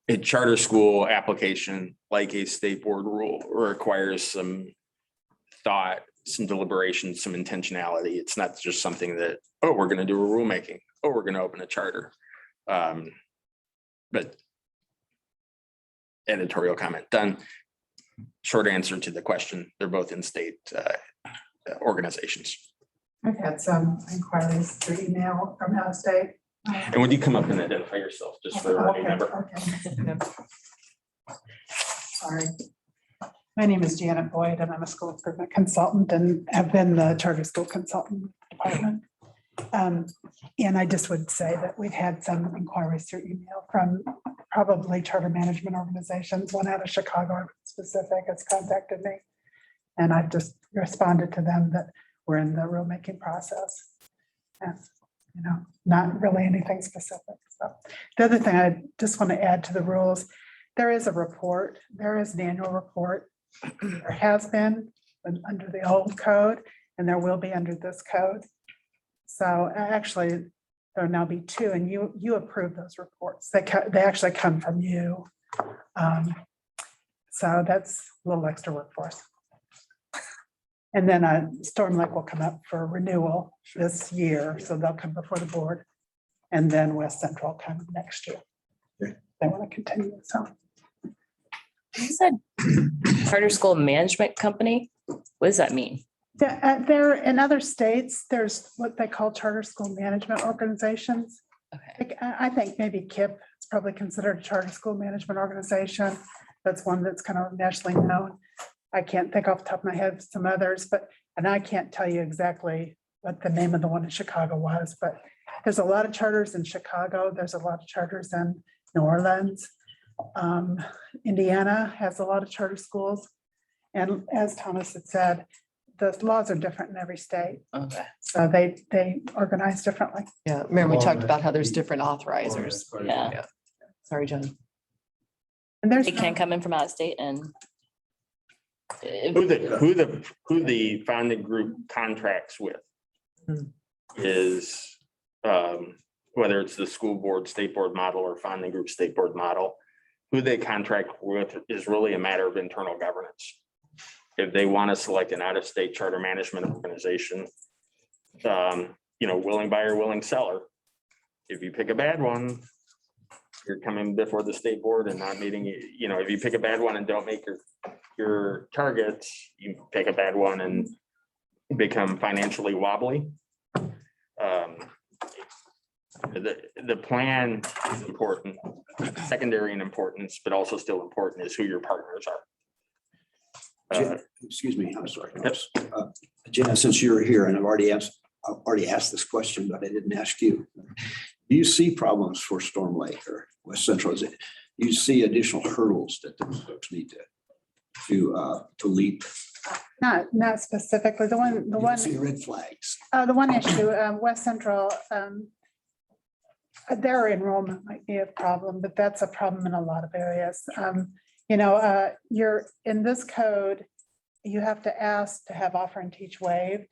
a charter school application, like a state board rule, requires some thought, some deliberation, some intentionality. It's not just something that, oh, we're going to do a rulemaking. Oh, we're going to open a charter. But editorial comment done. Short answer to the question. They're both in state organizations. I've had some inquiries through email from out of state. And would you come up and identify yourself just for a member? Sorry. My name is Janet Boyd and I'm a school improvement consultant and have been the charter school consultant department. And I just would say that we've had some inquiries through email from probably charter management organizations. One out of Chicago specific has contacted me. And I've just responded to them that we're in the rulemaking process. And, you know, not really anything specific. So the other thing I just want to add to the rules, there is a report, there is an annual report. There has been under the old code and there will be under this code. So actually there'll now be two and you approve those reports. They actually come from you. So that's a little extra work for us. And then Storm Lake will come up for renewal this year. So they'll come before the board and then West Central will come next year. Okay. They want to continue. So. You said charter school management company. What does that mean? There in other states, there's what they call charter school management organizations. Okay. I think maybe KIPP is probably considered a charter school management organization. That's one that's kind of nationally known. I can't think off the top of my head of some others, and I can't tell you exactly what the name of the one in Chicago was, but there's a lot of charters in Chicago. There's a lot of charters in New Orleans. Indiana has a lot of charter schools. And as Thomas had said, the laws are different in every state. Okay. So they organize differently. Yeah, remember we talked about how there's different authorizers. Yeah. Sorry, John. And there's They can't come in from out of state and. Who the founding group contracts with is whether it's the school board, state board model or founding group state board model, who they contract with is really a matter of internal governance. If they want to select an out-of-state charter management organization, willing buyer, willing seller. If you pick a bad one, you're coming before the state board and not meeting, if you pick a bad one and don't make your targets, you pick a bad one and become financially wobbly. The plan is important, secondary in importance, but also still important is who your partners are. Excuse me, I'm sorry. Jenna, since you're here and I've already asked this question, but I didn't ask you. Do you see problems for Storm Lake or West Central? Do you see additional hurdles that those folks need to leap? Not specifically. The one See red flags. The one issue, West Central, their enrollment might be a problem, but that's a problem in a lot of areas. You're in this code, you have to ask to have offer and teach waived.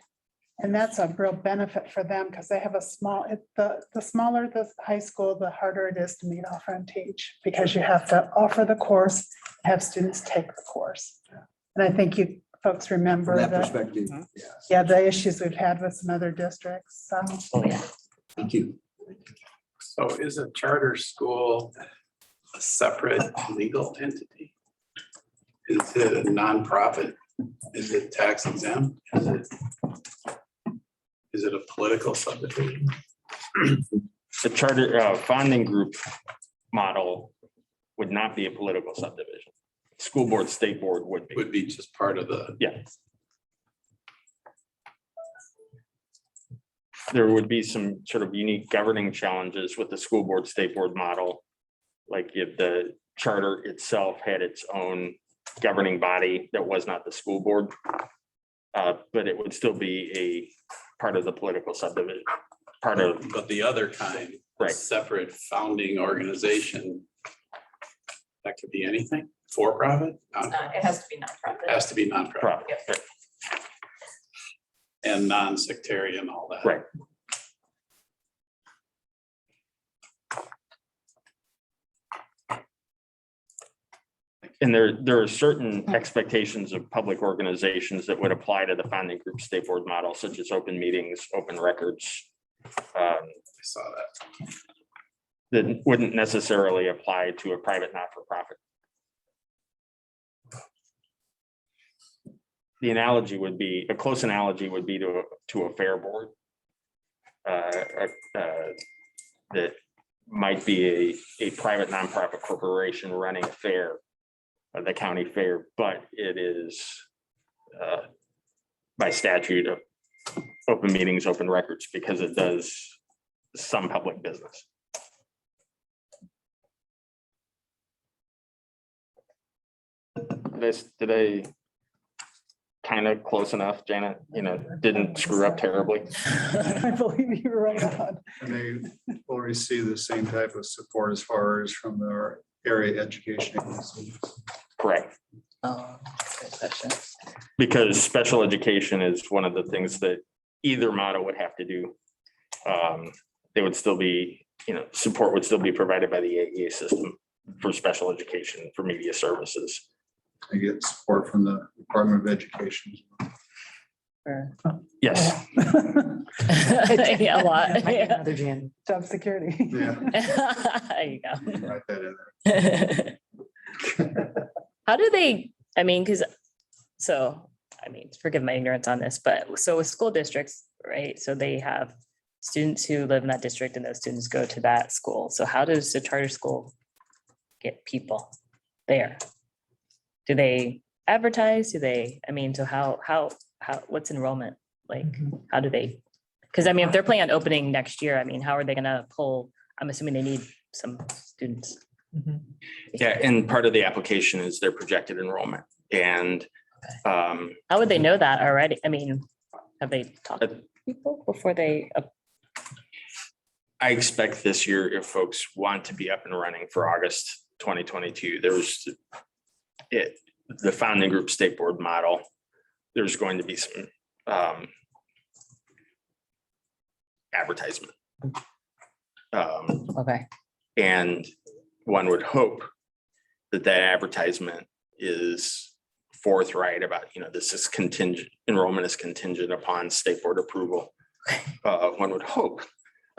And that's a real benefit for them because they have a small, the smaller the high school, the harder it is to meet offer and teach because you have to offer the course, have students take the course. And I think you folks remember From that that, perspective, yeah, the issues we've had with some other districts. Oh, yeah. thank you. So is a charter school a separate legal entity? Is it a nonprofit? Is it tax exempt? Is it a political subdivision? The charter funding group model would not be a political subdivision. School board, state board would be. Would be just part of the, Yeah. There would be some sort of unique governing challenges with the school board, state board model. Like if the charter itself had its own governing body that was not the school board. But it would still be a part of the political subdivision, part of, but the other kind, right. separate founding organization. That could be anything, for profit, It has to be nonprofit. has to be nonprofit Profit, right. and non-sectarian, all that. Right. And there are certain expectations of public organizations that would apply to the founding group state board model, such as open meetings, open records. I saw that. That wouldn't necessarily apply to a private not-for-profit. The analogy would be, a close analogy would be to a fair board. That might be a private nonprofit corporation running a fair, the county fair, but it is by statute of open meetings, open records, because it does some public business. Did I kind of close enough, Janet? You know, didn't screw up terribly. I believe you were right on. And they will receive the same type of support as far as from their area education agencies. Correct. Oh, good question. Because special education is one of the things that either model would have to do. They would still be, support would still be provided by the AEA system for special education, for media services. They get support from the Department of Education. Yes. Yeah, a lot. Might be Yeah. another Jan. Job security. Yeah. There you go. Write that in there. How do they, forgive my ignorance on this, but so with school districts, right? So they have students who live in that district and those students go to that school. So how does the charter school get people there? Do they advertise? So how, what's enrollment? Like, how do they? Because if they're planning on opening next year, how are they gonna pull? I'm assuming they need some students. Yeah, and part of the application is their projected enrollment. And How would they know that already? Have they talked to people before they? I expect this year, if folks want to be up and running for August 2022, the founding group state board model, there's going to be some advertisement. Okay. And one would hope that advertisement is forthright about, this is contingent, enrollment is contingent upon state board approval. One would hope.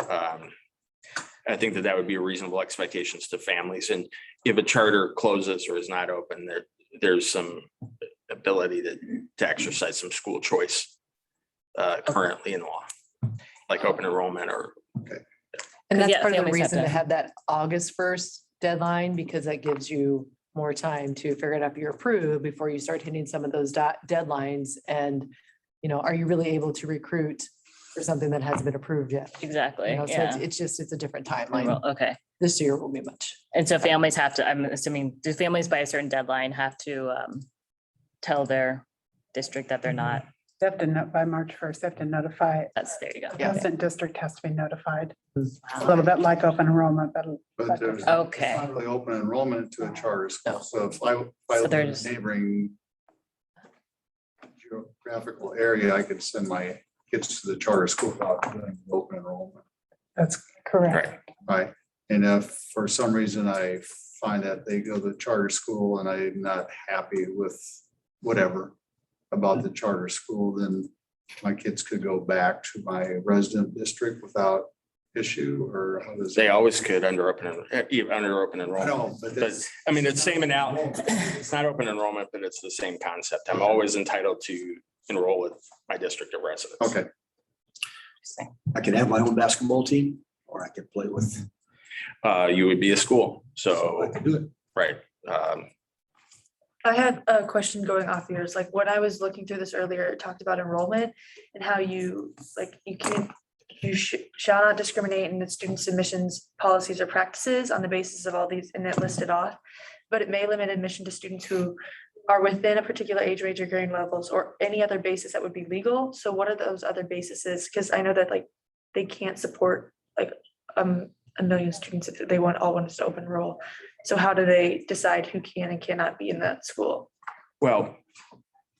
I think that would be a reasonable expectations to families. And if a charter closes or is not open, there's some ability to exercise some school choice currently in law, like open enrollment or. And that's Yeah, part of the families have reason to to- have that August 1st deadline, because that gives you more time to figure it out if you're approved before you start hitting some of those deadlines. And, are you really able to recruit for something that hasn't been approved yet? Exactly. So Yeah. it's a different timeline. Okay. This year will be much. And so families have to, I'm assuming, do families by a certain deadline have to tell their district that they're not? They have to note by March 1st, they have to notify. There you go. The resident district has to be notified. A Wow. little bit like open enrollment, but. But there's Okay. it's not really open enrollment to a charter school. So if I So live in a there's- neighboring geographical area, I could send my kids to the charter school without doing open enrollment. That's correct. Right, and if for some reason I find that they go to the charter school and I'm not happy with whatever about the charter school, then my kids could go back to my resident district without issue, or how does? They always could under open I enrollment. know, but But that's, I mean, it's same it's not open enrollment, but it's the same concept. I'm always entitled to enroll with my district of residence. okay, I can have my own basketball team, or I could play with. You would be a school, So I so, could do it. right. I have a question going off yours. Like when I was looking through this earlier, it talked about enrollment and how you, like, shall not discriminate in the student submissions, policies or practices on the basis of all these, and it listed off. But it may limit admission to students who are within a particular age range or grade levels or any other basis that would be legal. So what are those other bases? Because I know that like they can't support like a million students if they all want us to open enroll. So how do they decide who can and cannot be in that school? Well,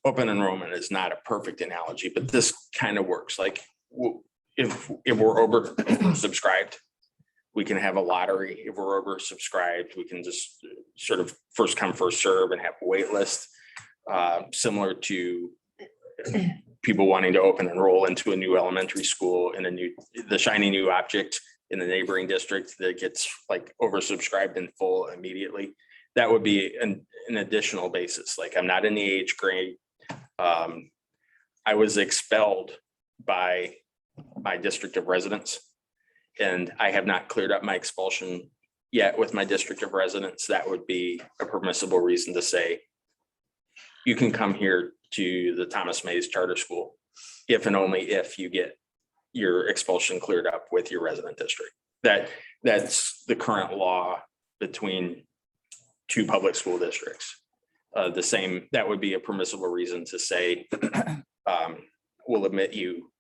open enrollment is not a perfect analogy, but this kind of works. Like if we're over subscribed, we can have a lottery. If we're oversubscribed, we can just sort of first come, first serve and have a wait list. Similar to people wanting to open enroll into a new elementary school in the shiny new object in the neighboring district that gets like oversubscribed in full immediately. That would be an additional basis. Like I'm not in the age grade. I was expelled by my district of residence, and I have not cleared up my expulsion yet with my district of residence. That would be a permissible reason to say, you can come here to the Thomas Mays Charter School if and only if you get your expulsion cleared up with your resident district. That's the current law between two public school districts. That would be a permissible reason to say, we'll admit you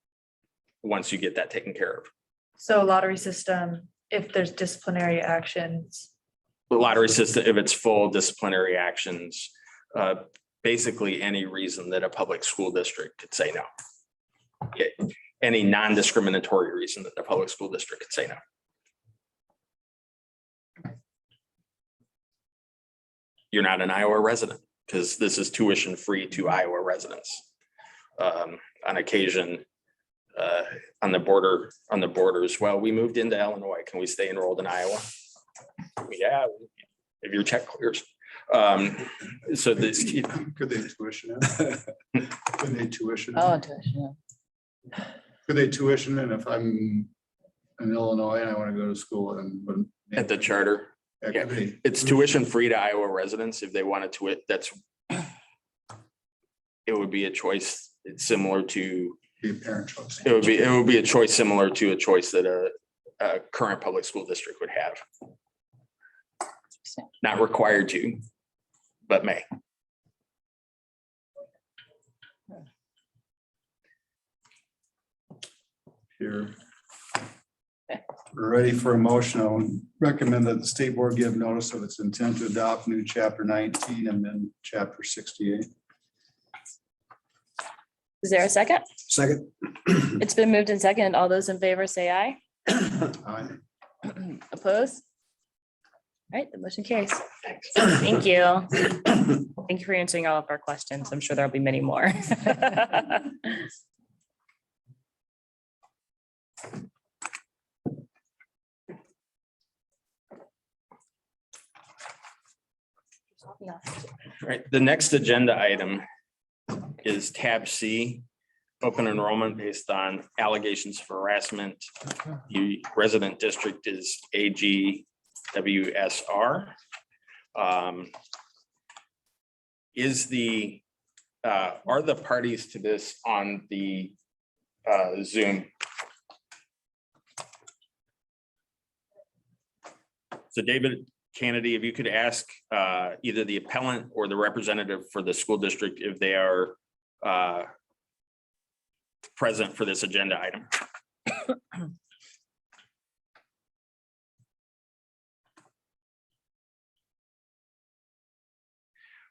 once you get that taken care of. So lottery system, if there's disciplinary actions. The lottery system, if it's full disciplinary actions, basically any reason that a public school district could say no. Any non-discriminatory reason that the public school district could say no. You're not an Iowa resident because this is tuition free to Iowa residents. On occasion, on the borders, well, we moved into Illinois. Can we stay enrolled in Iowa? Yeah, if your check clears. So this. could they tuition in? Could they tuition? in? Oh, tuition. Could they tuition in if I'm in Illinois and I want to go to school and? At the charter. Yeah, Yeah, could they- it's tuition free to Iowa residents if they wanted to. It would be a choice. It's similar to. Be a parent choice. It would be a choice similar to a choice that a current public school district would have. Not required to, but may. Here. We're ready for a motion. I would recommend that the state board give notice of its intent to adopt new chapter 19 and then chapter 68. Is there a second? Second. It's been moved and second. All those in favor say aye. Aye. Opposed? All right, the motion carries. Thank you. Thank you for answering all of our questions. I'm sure there'll be many more. All right, the next agenda item is tab C, open enrollment based on allegations of harassment. The resident district is AGWSR. Are the parties to this on the Zoom? So David Kennedy, if you could ask either the appellant or the representative for the school district if they are present for this agenda item.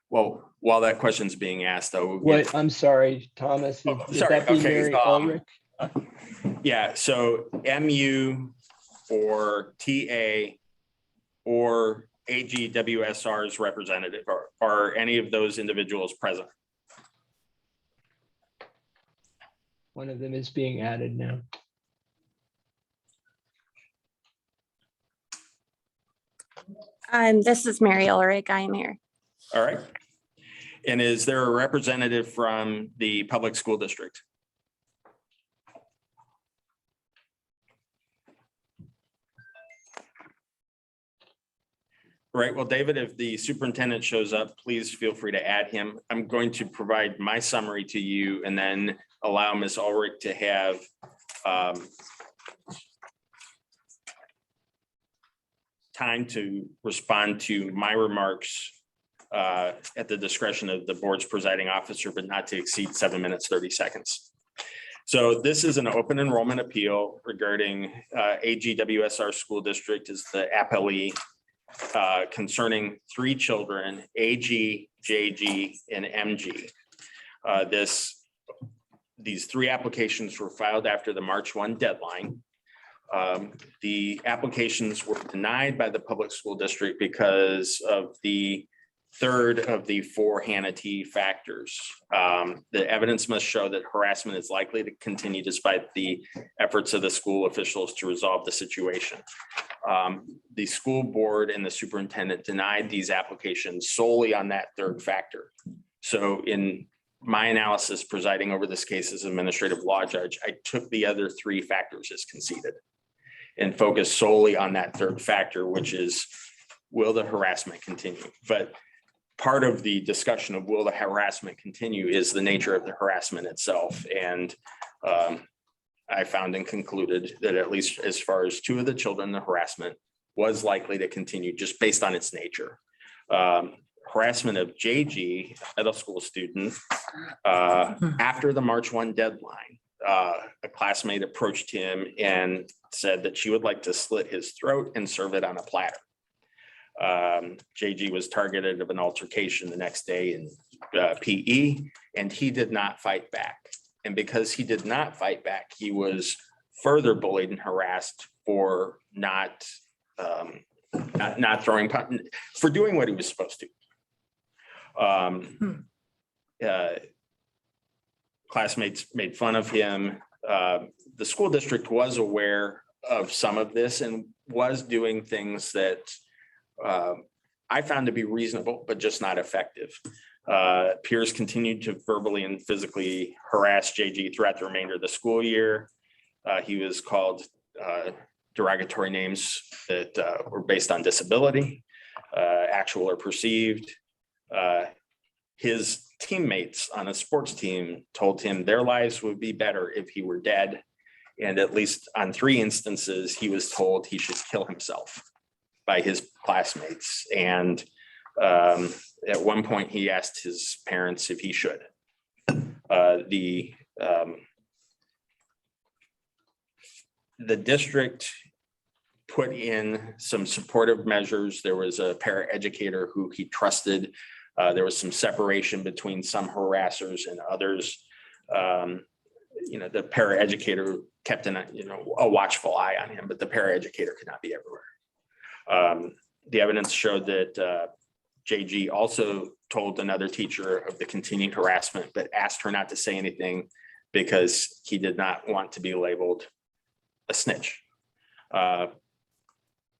Well, while that question's being asked, though. we'll get- What, I'm sorry, Thomas, Oh, would sorry, that be okay, Mary Ulrich? Yeah, so MU or TA or AGWSR's representative, are any of those individuals present? One of them is being added now. This is Mary Ulrich. I am here. All right. And is there a representative from the public school district? Right, well, David, if the superintendent shows up, please feel free to add him. I'm going to provide my summary to you and then allow Ms. Ulrich to have time to respond to my remarks at the discretion of the board's presiding officer, but not to exceed 7 minutes, 30 seconds. So this is an open enrollment appeal regarding AGWSR School District is the appellee concerning 3 children, AG, JG, and MG. These 3 applications were filed after the March 1 deadline. The applications were denied by the public school district because of the 3rd of the 4 Hannity factors. The evidence must show that harassment is likely to continue despite the efforts of the school officials to resolve the situation. The school board and the superintendent denied these applications solely on that 3rd factor. So in my analysis presiding over this case as administrative law judge, I took the other 3 factors as conceded and focused solely on that 3rd factor, which is, will the harassment continue? But part of the discussion of will the harassment continue is the nature of the harassment itself. And I found and concluded that at least as far as 2 of the children, the harassment was likely to continue just based on its nature. Harassment of JG, middle school student, after the March 1 deadline, a classmate approached him and said that she would like to slit his throat and serve it on a platter. JG was targeted of an altercation the next day in PE, and he did not fight back. And because he did not fight back, he was further bullied and harassed for not throwing, for doing what he was supposed to. Classmates made fun of him. The school district was aware of some of this and was doing things that I found to be reasonable, but just not effective. Peers continued to verbally and physically harass JG throughout the remainder of the school year. He was called derogatory names that were based on disability, actual or perceived. His teammates on a sports team told him their lives would be better if he were dead. And at least on 3 instances, he was told he should kill himself by his classmates. And at one point he asked his parents if he should. The district put in some supportive measures. There was a paraeducator who he trusted. There was some separation between some harassers and others. The paraeducator kept a watchful eye on him, but the paraeducator could not be everywhere. The evidence showed that JG also told another teacher of the continued harassment, but asked her not to say anything because he did not want to be labeled a snitch.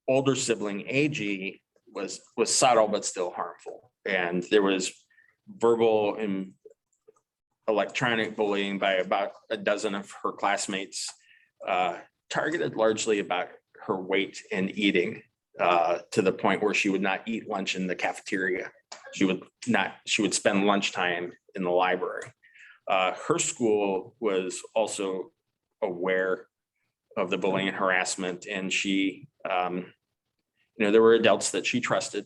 Older sibling AG was subtle, but still harmful. And there was verbal and electronic bullying by about a dozen of her classmates, targeted largely about her weight and eating, to the point where she would not eat lunch in the cafeteria. She would spend lunchtime in the library. Her school was also aware of the bullying and harassment, and she, there were adults that she trusted.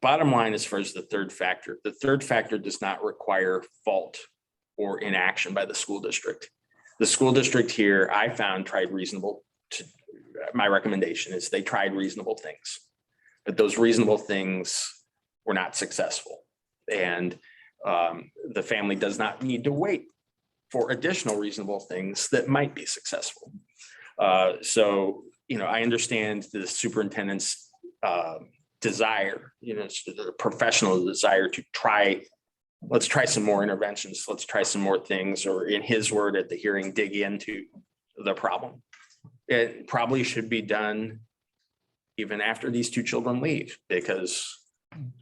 Bottom line, as far as the 3rd factor, the 3rd factor does not require fault or inaction by the school district. The school district here, I found, tried reasonable. My recommendation is they tried reasonable things, but those reasonable things were not successful. And the family does not need to wait for additional reasonable things that might be successful. So, I understand the superintendent's desire, the professional desire to let's try some more interventions, let's try some more things, or in his word at the hearing, dig into the problem. It probably should be done even after these two children leave, because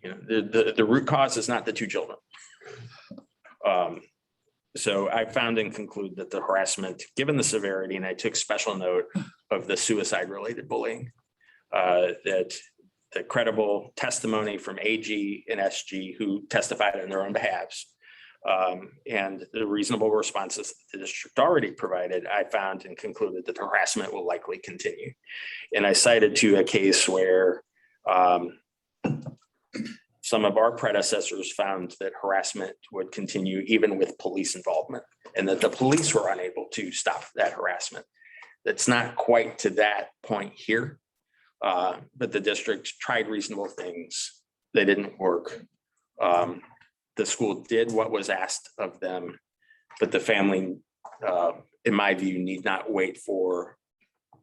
the root cause is not the two children. So I found and conclude that the harassment, given the severity, and I took special note of the suicide-related bullying, that the credible testimony from AG and SG who testified on their own behalves, and the reasonable responses the district already provided, I found and concluded that the harassment will likely continue. And I cited to a case where some of our predecessors found that harassment would continue even with police involvement, and that the police were unable to stop that harassment. That's not quite to that point here, but the district tried reasonable things. They didn't work. The school did what was asked of them, but the family, in my view, need not wait for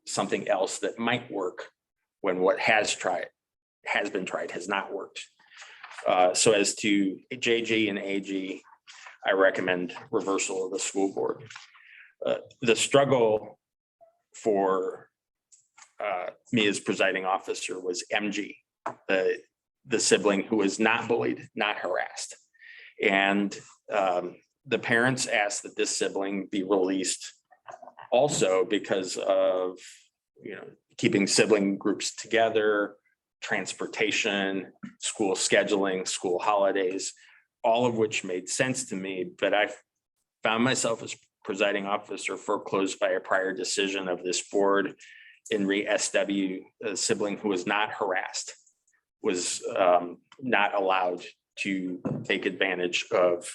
something else that might work when what has been tried has not worked. So as to JG and AG, I recommend reversal of the school board. The struggle for me as presiding officer was MG, the sibling who was not bullied, not harassed. And the parents asked that this sibling be released also because of, keeping sibling groups together, transportation, school scheduling, school holidays, all of which made sense to me. But I found myself as presiding officer foreclosed by a prior decision of this board in re-SW. A sibling who was not harassed was not allowed to take advantage of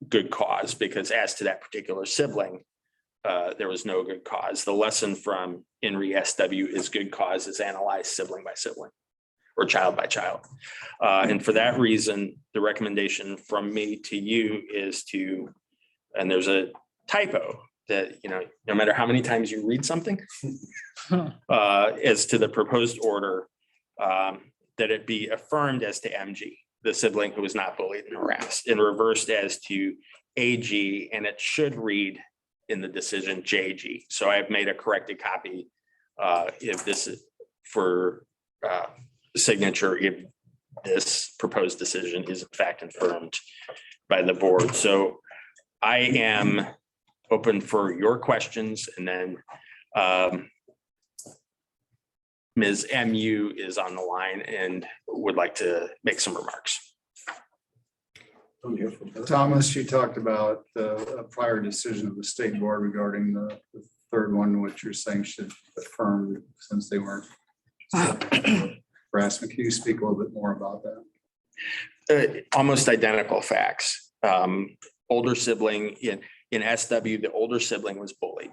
good cause, because as to that particular sibling, there was no good cause. The lesson from in re-SW is good cause is analyzed sibling by sibling or child by child. And for that reason, the recommendation from me to you is to, and there's a typo that, no matter how many times you read something, as to the proposed order, that it be affirmed as to MG, the sibling who was not bullied and harassed, and reversed as to AG, and it should read in the decision JG. So I've made a corrected copy if this is for signature, if this proposed decision is in fact confirmed by the board. So I am open for your questions, and then Ms. MU is on the line and would like to make some remarks. Thomas, you talked about the prior decision of the state board regarding the third one, which you're saying should affirm since they weren't harassment. Can you speak a little bit more about that? Almost identical facts. Older sibling in SW, the older sibling was bullied.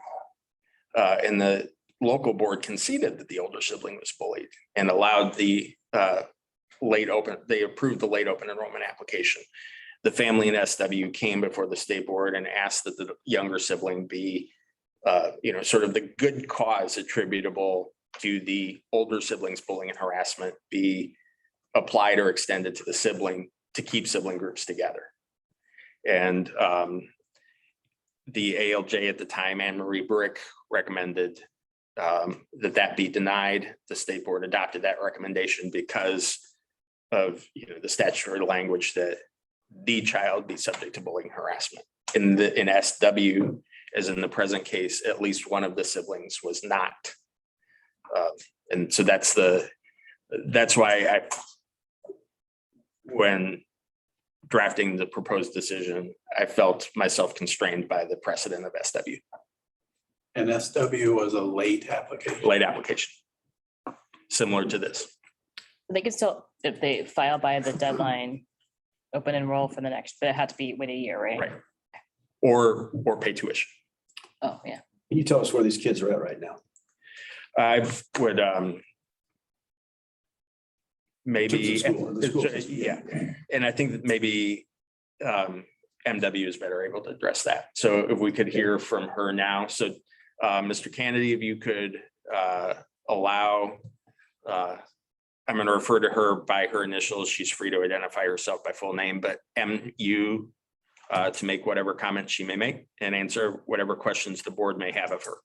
And the local board conceded that the older sibling was bullied and allowed the they approved the late open enrollment application. The family in SW came before the state board and asked that the younger sibling be, sort of the good cause attributable to the older sibling's bullying and harassment be applied or extended to the sibling to keep sibling groups together. And the ALJ at the time, Anne Marie Brick, recommended that be denied. The state board adopted that recommendation because of the statutory language that the child be subject to bullying harassment. In SW, as in the present case, at least one of the siblings was not. And so that's why when drafting the proposed decision, I felt myself constrained by the precedent of SW. And SW was a late application. Late application, similar to this. They could still, if they file by the deadline, open enroll for the next, but it had to be wait a year, right? Right. Or pay tuition. Oh, yeah. Can you tell us where these kids are at right now? I would maybe, The school. yeah, and I think that maybe MW is better able to address that. So if we could hear from her now. So Mr. Kennedy, if you could allow, I'm going to refer to her by her initials. She's free to identify herself by full name, but MU to make whatever comments she may make and answer whatever questions the board may have of her.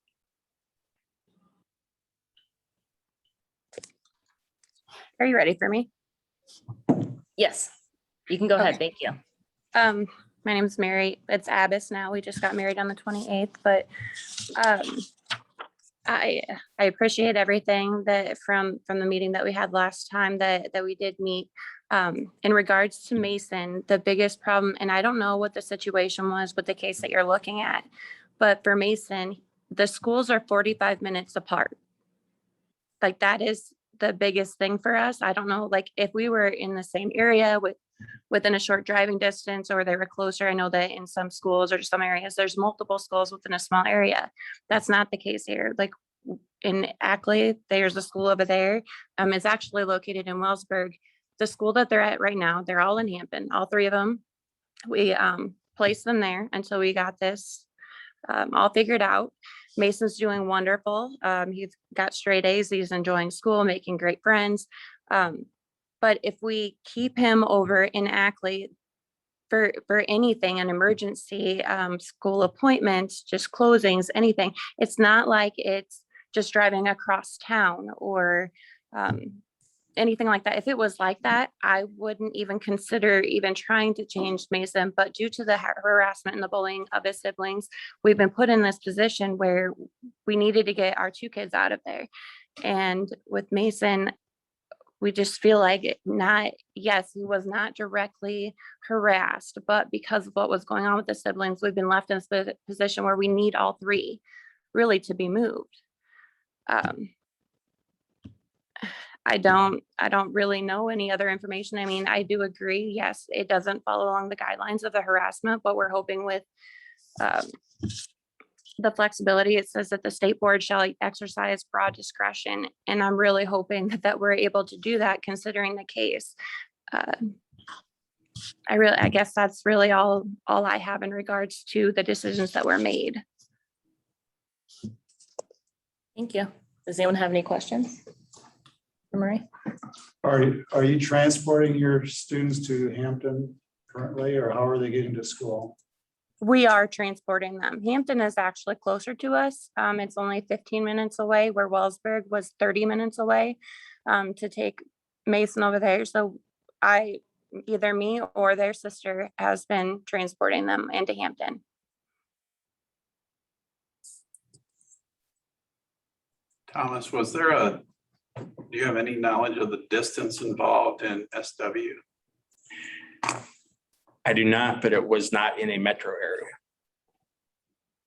Are you ready for me? Yes, you can go ahead. Thank you. My name is Mary. It's Abbas now. We just got married on the 28th, but I appreciate everything that from the meeting that we had last time that we did meet. In regards to Mason, the biggest problem, and I don't know what the situation was with the case that you're looking at, but for Mason, the schools are 45 minutes apart. Like that is the biggest thing for us. I don't know, like if we were in the same area within a short driving distance or they were closer. I know that in some schools or some areas, there's multiple schools within a small area. That's not the case here. Like in Ackley, there's a school over there. It's actually located in Wellsburg. The school that they're at right now, they're all in Hampton, all three of them. We placed them there until we got this all figured out. Mason's doing wonderful. He's got straight A's. He's enjoying school, making great friends. But if we keep him over in Ackley for anything, an emergency, school appointments, just closings, anything, it's not like it's just driving across town or anything like that. If it was like that, I wouldn't even consider even trying to change Mason. But due to the harassment and the bullying of his siblings, we've been put in this position where we needed to get our two kids out of there. And with Mason, we just feel like yes, he was not directly harassed, but because of what was going on with the siblings, we've been left in a position where we need all three really to be moved. I don't really know any other information. I mean, I do agree. Yes, it doesn't follow along the guidelines of the harassment, but we're hoping with the flexibility, it says that the state board shall exercise broad discretion. And I'm really hoping that we're able to do that considering the case. I guess that's really all I have in regards to the decisions that were made. Thank you. Does anyone have any questions? Marie? Are you transporting your students to Hampton currently, or how are they getting to school? We are transporting them. Hampton is actually closer to us. It's only 15 minutes away, where Wellsburg was 30 minutes away to take Mason over there. So either me or their sister has been transporting them into Hampton. Thomas, do you have any knowledge of the distance involved in SW? I do not, but it was not in a metro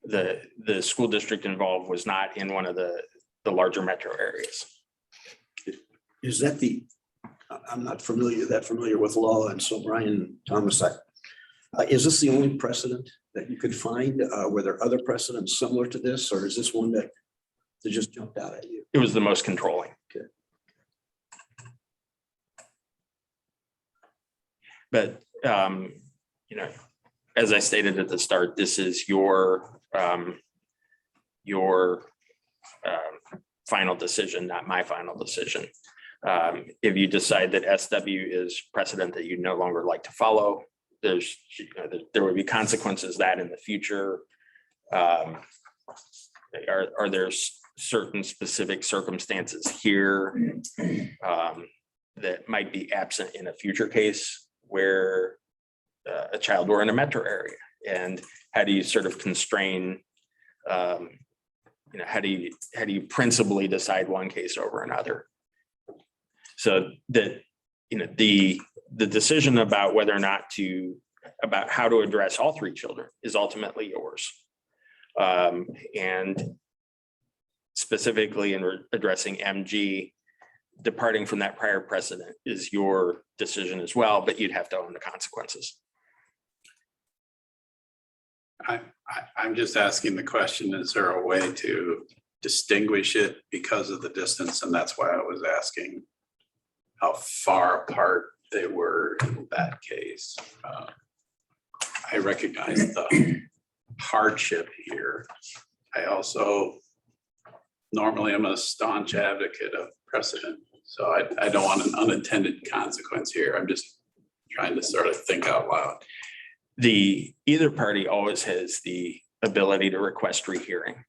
area. The school district involved was not in one of the larger metro areas. Is that I'm not that familiar with law, and so Brian Thomas, is this the only precedent that you could find? Were there other precedents similar to this, or is this one that just jumped out at you? It was the most controlling. Okay. But as I stated at the start, this is your final decision, not my final decision. If you decide that SW is precedent that you no longer like to follow, there would be consequences that in the future. Are there certain specific circumstances here that might be absent in a future case where a child were in a metro area? And how do you sort of constrain, how do you principally decide one case over another? So that, the decision about whether or not about how to address all three children is ultimately yours. And specifically in addressing MG, departing from that prior precedent is your decision as well, but you'd have to own the consequences. I'm just asking the question, is there a way to distinguish it because of the distance? And that's why I was asking how far apart they were in that case. I recognize the hardship here. I also normally am a staunch advocate of precedent, so I don't want an unintended consequence here. I'm just trying to sort of think out loud. Either party always has the ability to request rehearing.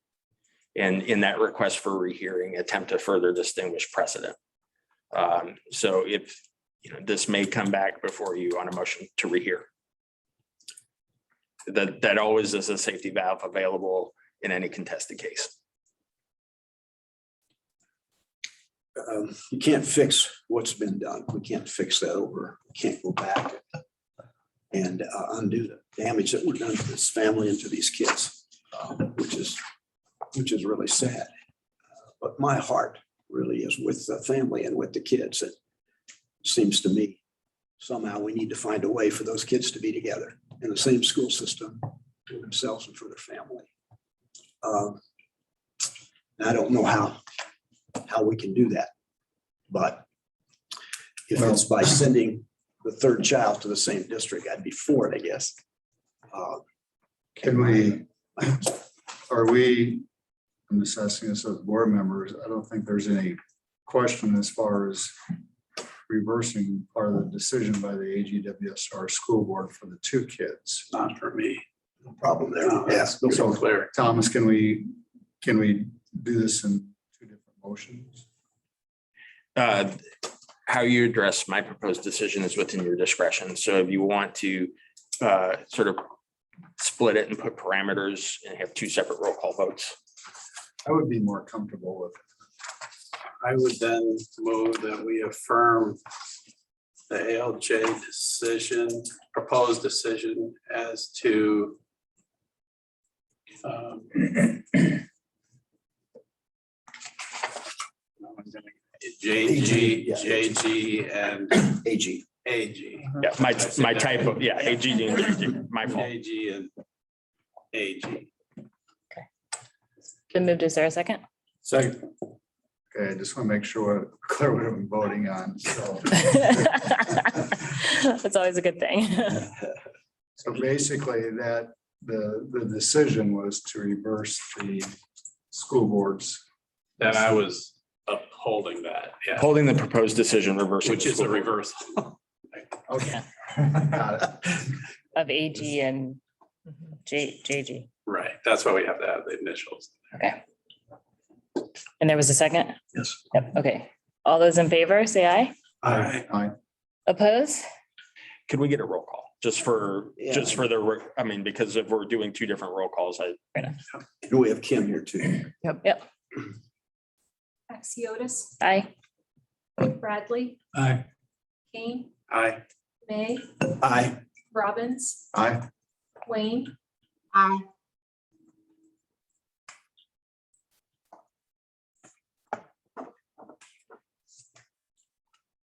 And in that request for rehearing, attempt to further distinguish precedent. So if, this may come back before you on a motion to rehear. That always is a safety valve available in any contested case. You can't fix what's been done. We can't fix that over. We can't go back and undo the damage that we've done to this family and to these kids, which is really sad. But my heart really is with the family and with the kids. It seems to me somehow we need to find a way for those kids to be together in the same school system for themselves and for their family. And I don't know how we can do that, but if it's by sending the third child to the same district, I'd be for it, I guess. I'm assessing this as board members, I don't think there's any question as far as reversing part of the decision by the AGWSR school board for the two kids. Not for me. No problem there. No, Yeah. that's so clear. Thomas, can we do this in two different motions? How you address my proposed decision is within your discretion. So if you want to sort of split it and put parameters and have two separate roll call votes. I would be more comfortable with it. I would then move that we affirm the ALJ decision, proposed decision as to JG, JG, and AG. AG. Yeah, my typo, yeah, AG and JG, my fault. JG and AG. Been moved. Is there a second? Second. Okay, I just want to make sure clear what I'm voting on, so. That's always a good thing. So basically that the decision was to reverse the school boards. That I was upholding that, yeah, Holding the proposed decision, reversing. which the is a school board. reversal. Okay. Got it. Of AG and JG. Right, that's why we have to have the initials. Okay. And there was a second? Yes. Yep, okay. All those in favor, say aye. Aye. Oppose? Could we get a roll call? Just for because if we're doing two different roll calls, And we have Kim here too. Yep. Axiotis, Aye. Bradley, Aye. Kane, Aye. May, Aye. Robbins, Aye. Wayne, Aye.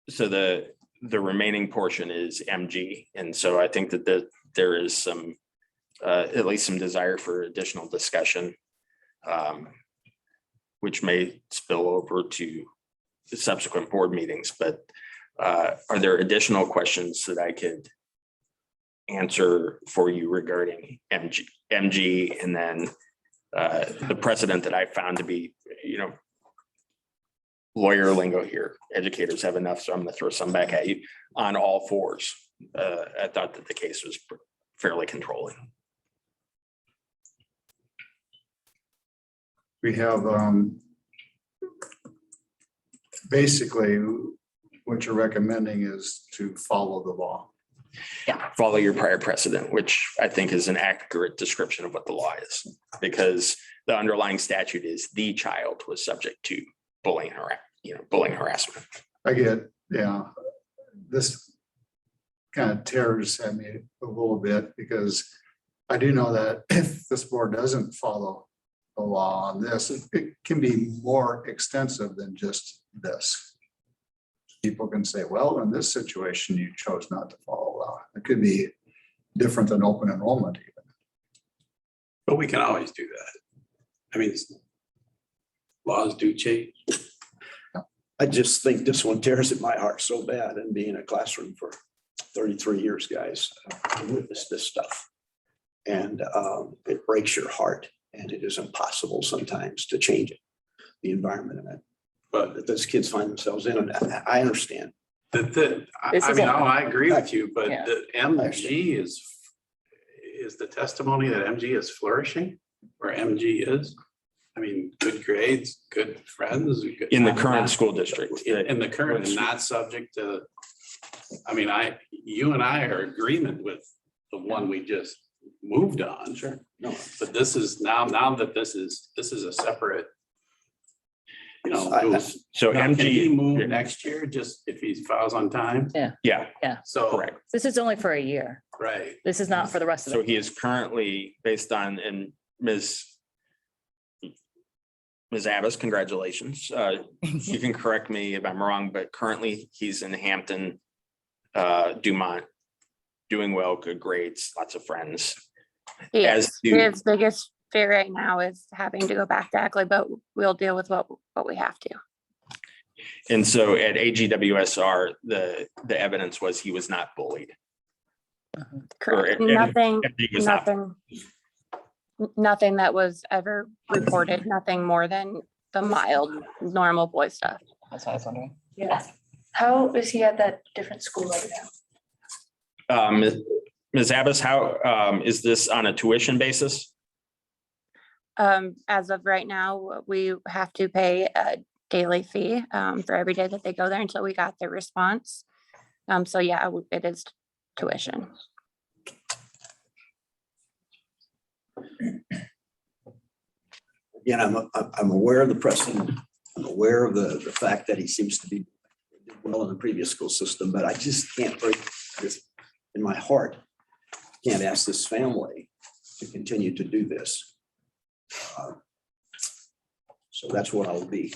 so the remaining portion is MG. And so I think that there is some, at least some desire for additional discussion, which may spill over to subsequent board meetings, but are there additional questions that I could answer for you regarding MG and then the precedent that I found to be, lawyer lingo here, educators have enough, so I'm going to throw some back at you on all fours. I thought that the case was fairly controlling. We have basically what you're recommending is to follow the law. Follow your prior precedent, which I think is an accurate description of what the law is, because the underlying statute is the child was subject to bullying harassment. I get, yeah, this kind of tears at me a little bit because I do know that if this board doesn't follow the law on this, it can be more extensive than just this. People can say, well, in this situation, you chose not to follow law. It could be different than open enrollment even. But we can always do that. I mean, laws do change. I just think this one tears at my heart so bad, and being in a classroom for 33 years, guys, I witnessed this stuff. And it breaks your heart, and it is impossible sometimes to change it, the environment in it. But that those kids find themselves in, and I understand. I This is mean, a- I agree with you, but Yeah. the MG is the testimony that MG is flourishing, where MG is. I mean, good grades, good friends. In the current school district. In the current, and not subject to, I mean, you and I are in agreement with the one we just moved on. Sure. No. But this is now that this is a separate, you know, So now, can he MG, move next year just if he files on time? yeah, So, correct. This is only for a year. right. This is not for the rest of So the. he is currently based on, and Ms. Abbas, congratulations. You can correct me if I'm wrong, but currently he's in Hampton, Dumont, doing well, good grades, lots of friends. Yes, As do- his biggest fear right now is having to go back to Ackley, but we'll deal with what we have to. And so at AGWSR, the evidence was he was not bullied. Correct. Or- Nothing, He was not- nothing that was ever reported, nothing more than the mild, normal boy stuff. That's what I was wondering. Yeah. How is he at that different school right now? Ms. Abbas, how is this on a tuition basis? As of right now, we have to pay a daily fee for every day that they go there until we got their response. So yeah, it is tuition. Again, I'm aware of the precedent. I'm aware of the fact that he seems to be well in the previous school system, but I just can't break this in my heart. Can't ask this family to continue to do this. So that's what I'll be.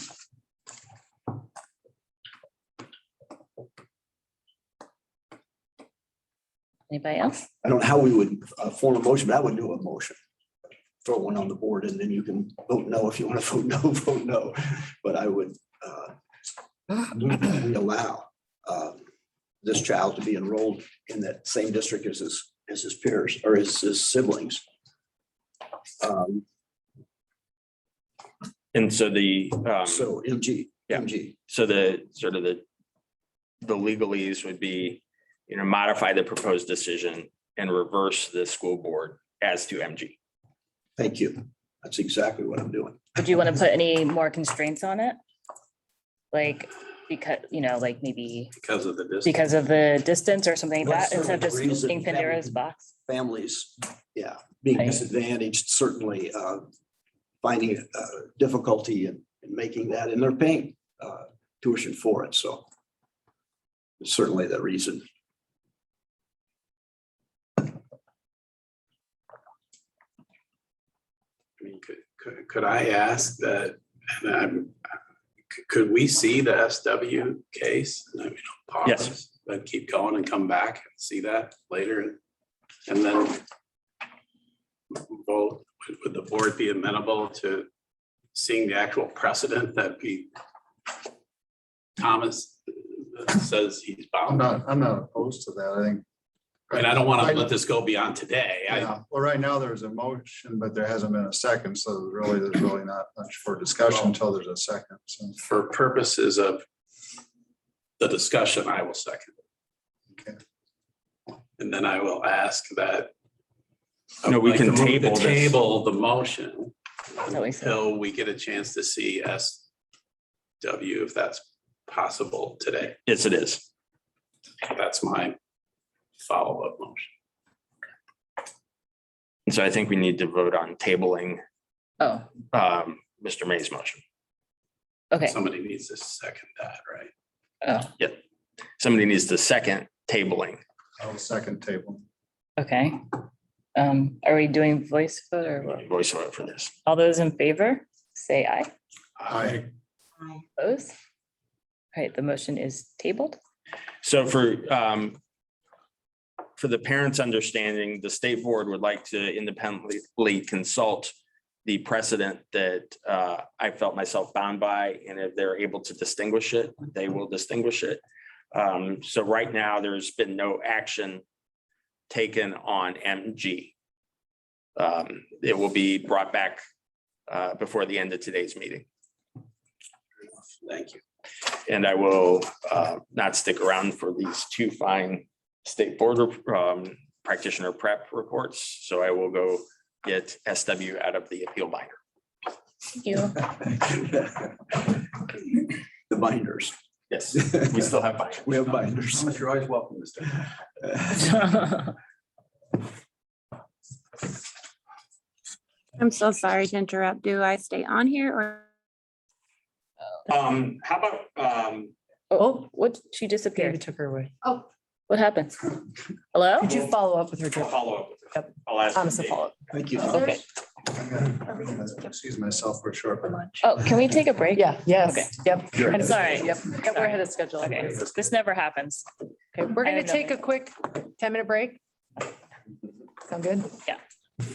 Anybody else? I don't know how we would form a motion, but I would do a motion. Throw one on the board and then you can vote no if you want to vote no, vote no. But I would move that we allow this child to be enrolled in that same district as his peers or his siblings. And so the, So MG, yeah. MG. so the sort of the legalese would be, modify the proposed decision and reverse the school board as to MG. Thank you. That's exactly what I'm doing. Would you want to put any more constraints on it? Like, because, like maybe Because of the distance. because of the distance or something like Well, that, instead of just reason being Pandora's box? Families, yeah, being Right. disadvantaged, certainly finding difficulty in making that, and they're paying tuition for it, so certainly the reason. I mean, could I ask that, and could we see the SW case? And then, pause, Yes. then keep going and come back and see that later? And then vote, would the board be amenable to seeing the actual precedent that Thomas says he's bound? I'm not opposed to that. I think. I mean, I don't want to let this go beyond today. Yeah, well, right now there's a motion, but there hasn't been a second, so there's really not much for discussion until there's a second, so. For purposes of the discussion, I will second. Okay. And then I will ask that. No, we I'd like can to move table the this. Table the motion That's what we said. until we get a chance to see SW if that's possible today. Yes, it is. That's my follow-up motion. And so I think we need to vote on tabling Oh, Mr. May's motion. okay. Somebody needs to second that, right? Oh, Somebody needs to second tabling. I'll second table. okay. Are we doing voice vote or what? Voice vote for this. All those in favor, say aye. Aye. Opposed? All right, the motion is tabled. So for the parents' understanding, the state board would like to independently consult the precedent that I felt myself bound by, and if they're able to distinguish it, they will distinguish it. So right now, there's been no action taken on MG. It will be brought back before the end of today's meeting. Thank you. And I will not stick around for these two fine state board practitioner prep reports. So I will go get SW out of the appeal binder. Thank you. The binders. Yes, we still have binders. We have binders. You're always welcome, Mr. I'm so sorry to interrupt. Do I stay on here or? How about, Oh, what? She David disappeared. took her away. Oh, What happened? Hello? Could you follow up with her? I'll Jeff? follow up with her. Yep. I'll ask. Thomas will follow up. Thank you. Okay. Excuse myself for a short. Oh, can we take a break? Yeah, Okay. yes, yep. Sure. I'm sorry. Yep, yep, we're ahead of schedule. Okay, this never happens. Okay, we're I gonna have take a nothing. quick 10-minute break. Sound good? Yeah.